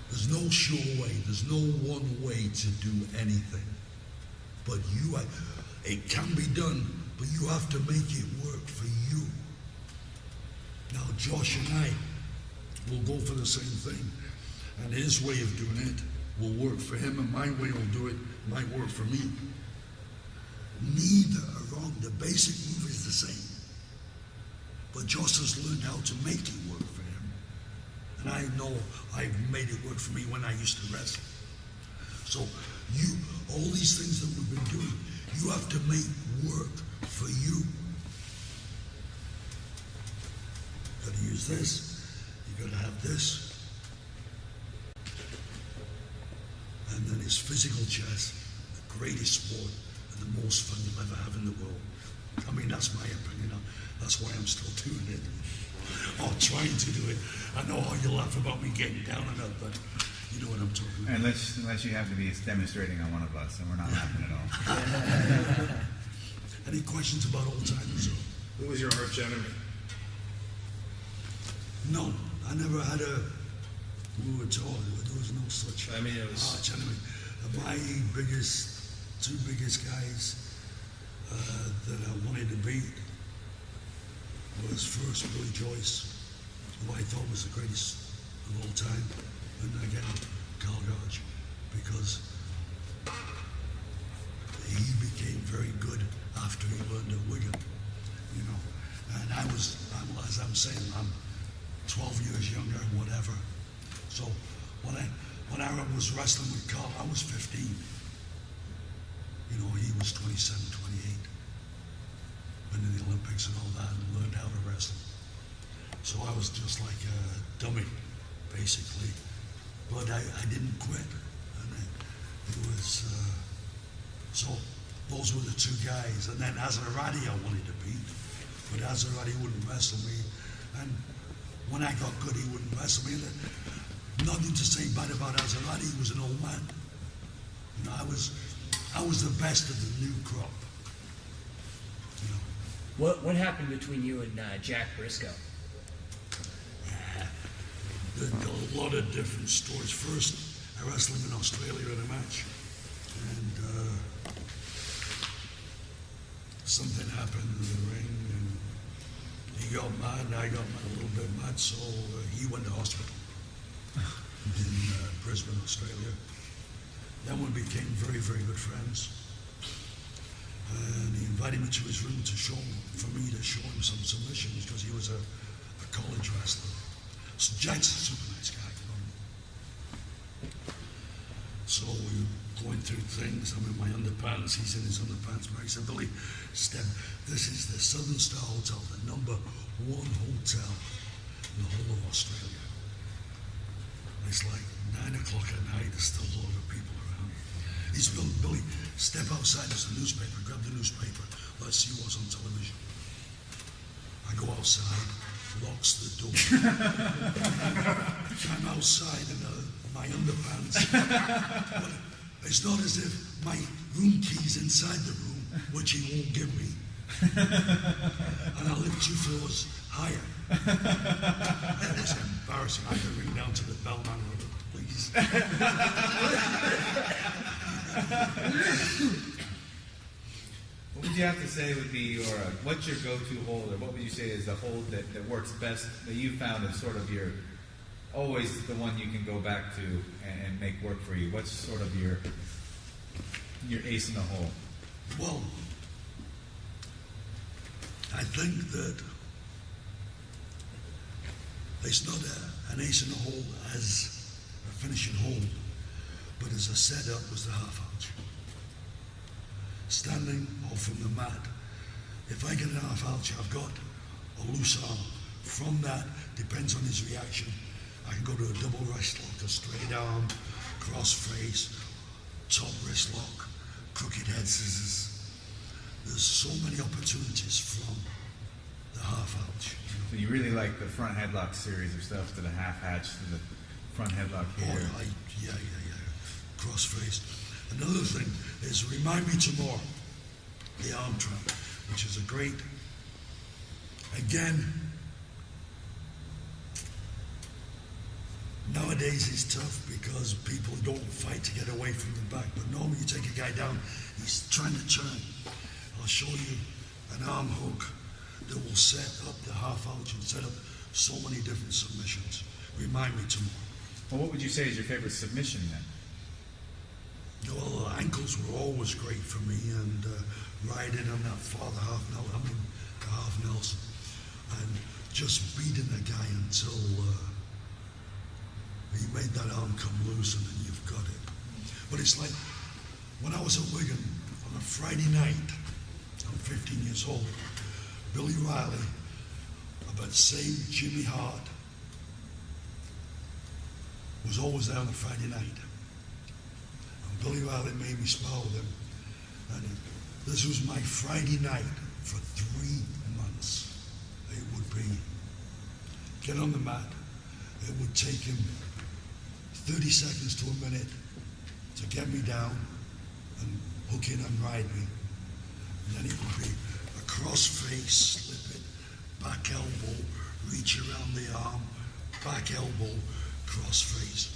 There's no sure way. There's no one way to do anything. But it can be done, but you have to make it work for you. Now, Josh and I will go for the same thing. And his way of doing it will work for him, and my way will do it, might work for me. Neither are wrong. The basic move is the same. But Josh has learned how to make it work for him. And I know I've made it work for me when I used to wrestle. So all these things that we've been doing, you have to make work for you. You gotta use this, you gotta have this. And then it's physical chess, the greatest sport and the most fun you'll ever have in the world. I mean, that's my opinion. That's why I'm still doing it. Or trying to do it. I know how you laugh about me getting down and out, but you know what I'm talking about. Unless you have to be demonstrating on one of us, and we're not laughing at all. Any questions about old timers? Who was your arch enemy? No, I never had a. We were told there was no such. I mean, it was. Arch enemy. My two biggest guys that I wanted to beat was first Billy Joyce, who I thought was the greatest of all time, and again Carl Gage, because he became very good after he learned at Wigan, you know. And as I'm saying, I'm 12 years younger, whatever. So when I was wrestling with Carl, I was 15. You know, he was 27, 28. Been in the Olympics and all that, and learned how to wrestle. So I was just like a dummy, basically. But I didn't quit. And it was, so those were the two guys. And then Azarati I wanted to beat, but Azarati wouldn't wrestle me. And when I got good, he wouldn't wrestle me. Nothing to say bad about Azarati, he was an old man. You know, I was the best of the new crop. You know. What happened between you and Jack Briscoe? There's a lot of different stories. First, I wrestled him in Australia in a match, and something happened in the ring, and he got mad, and I got a little bit mad, so he went to hospital in Brisbane, Australia. Then we became very, very good friends. And he invited me to his room for me to show him some submissions, because he was a college wrestler. So Jack's a super nice guy, you know. So we were going through things. I'm in my underpants. He's in his underpants. But he said, Billy, Step, this is the Southern Star Hotel, the #1 hotel in the whole of Australia. It's like 9 o'clock at night. There's still a lot of people around. He's Billy, step outside. There's a newspaper. Grab the newspaper. Let's see what's on television. I go outside. Locks the door. I'm outside in my underpants. But it's not as if my room key's inside the room, which he won't give me. And I live 2 floors higher. That was embarrassing. I had to ring down to the bellman, please. What would you have to say would be your, what's your go-to hold, or what would you say is the hold that works best, that you found as sort of your, always the one you can go back to and make work for you? What's sort of your ace in the hole? Well, I think that it's not an ace in the hole as a finishing hold, but as a setup was the half arch. Standing or from the mat. If I get an half arch, I've got a loose arm. From that, depends on his reaction. I can go to a double wrist lock, a straight arm, cross face, top wrist lock, crooked head scissors. There's so many opportunities from the half arch. So you really like the front headlock series of stuff, to the half hatch, to the front headlock here. Oh, yeah. Cross face. Another thing is remind me tomorrow, the arm trap, which is a great, again, nowadays it's tough because people don't fight to get away from the back, but normally you take a guy down, he's trying to turn. I'll show you an arm hook that will set up the half arch and set up so many different submissions. Remind me tomorrow. Well, what would you say is your favorite submission then? Well, ankles were always great for me, and riding on that farther half Nelson, and just beating a guy until he made that arm come loose, and then you've got it. But it's like when I was at Wigan on a Friday night, I'm 15 years old, Billy Riley, about the same Jimmy Hart, was always there on a Friday night. And Billy Riley made me spar with him. And this was my Friday night for 3 months. It would be, get on the mat. It would take him 30 seconds to a minute to get me down and hook in and ride me. And then it would be a cross face, slip it, back elbow, reach around the arm, back elbow, cross face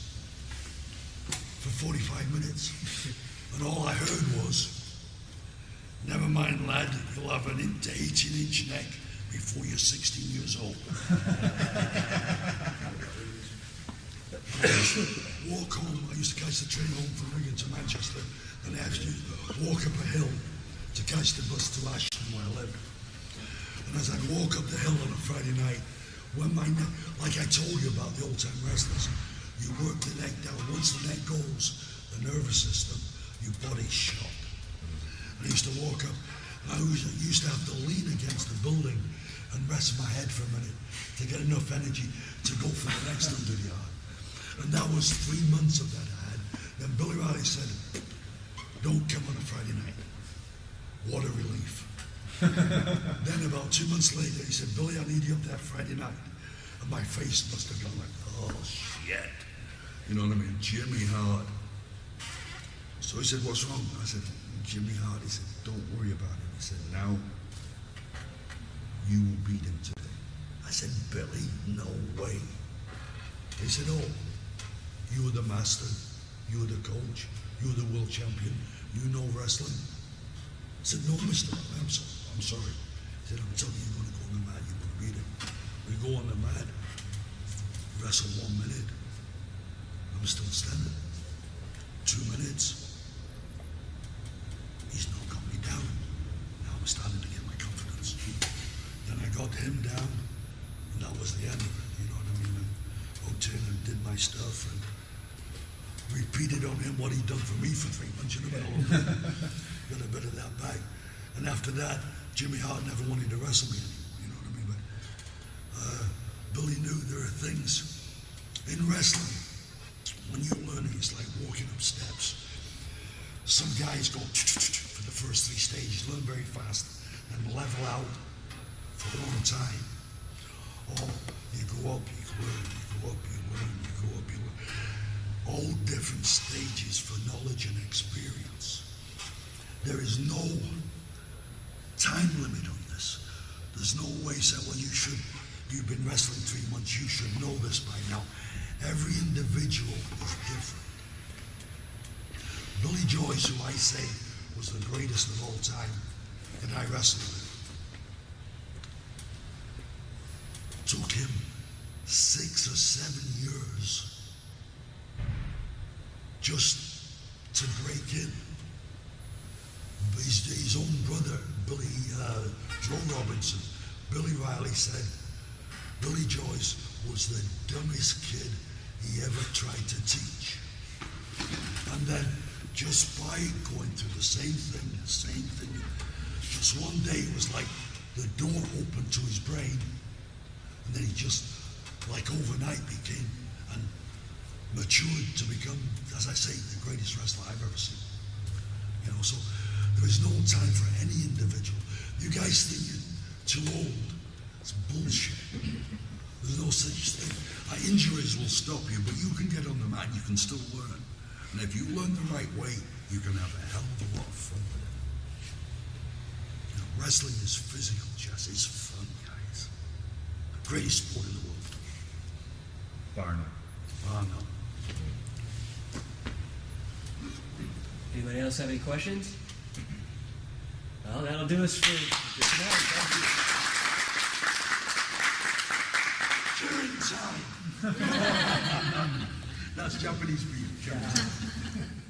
for 45 minutes. And all I heard was, never mind, lad, you'll have an 18-inch neck before you're 16 years old. I used to walk home. I used to catch the train home from Wigan to Manchester, and I actually walk up a hill to catch the bus to Ashton, where I live. And as I'd walk up the hill on a Friday night, when my neck, like I told you about the old-time wrestlers, you work the neck down. Once the neck goes, the nervous system, your body's shot. And I used to walk up, and I used to have to lean against the building and rest my head for a minute to get enough energy to go for the next 100 yard. And that was 3 months of that I had. Then Billy Riley said, don't come on a Friday night. What a relief. Then about 2 months later, he said, Billy, I need you up that Friday night. And my face must have gone like, oh, shit. You know what I mean? Jimmy Hart. So he said, what's wrong? I said, Jimmy Hart. He said, don't worry about it. He said, now you will beat him today. I said, Billy, no way. He said, oh, you were the master. You were the coach. You were the world champion. You know wrestling. I said, no, mister, I'm sorry. He said, I'm telling you, you're going to go on the mat. You're going to beat him. We go on the mat, wrestle 1 minute. I'm still standing. 2 minutes. He's not got me down. Now I'm starting to get my confidence. Then I got him down, and that was the end of it. You know what I mean? And hooked in and did my stuff and repeated on him what he'd done for me for 3 months. You know, got a bit of that back. And after that, Jimmy Hart never wanted to wrestle me anymore. You know what I mean? But Billy knew there are things in wrestling. When you're learning, it's like walking up steps. Some guys go for the first 3 stages, learn very fast, and level out for a long time. Or you go up, you learn, you go up, you learn, you go up, you learn. All different stages for knowledge and experience. There is no time limit on this. There's no way say, well, you've been wrestling 3 months, you should know this by now. Every individual is different. Billy Joyce, who I say was the greatest of all time that I wrestled with, took him 6 or 7 years just to break in. His own brother, Joe Robinson, Billy Riley said, Billy Joyce was the dumbest kid he ever tried to teach. And then just by going through the same thing, just one day it was like the door opened to his brain, and then he just, like overnight, became and matured to become, as I say, the greatest wrestler I've ever seen. You know, so there is no time for any individual. You guys think you're too old. It's bullshit. There's no such thing. Injuries will stop you, but you can get on the mat, you can still learn. And if you learn the right way, you can have a hell of a lot of fun with it. You know, wrestling is physical, Jess. It's fun, guys. The greatest sport in the world. Bar none. Bar none. Anybody else have any questions? Well, that'll do us for tonight. Thank you. That's Japanese beef.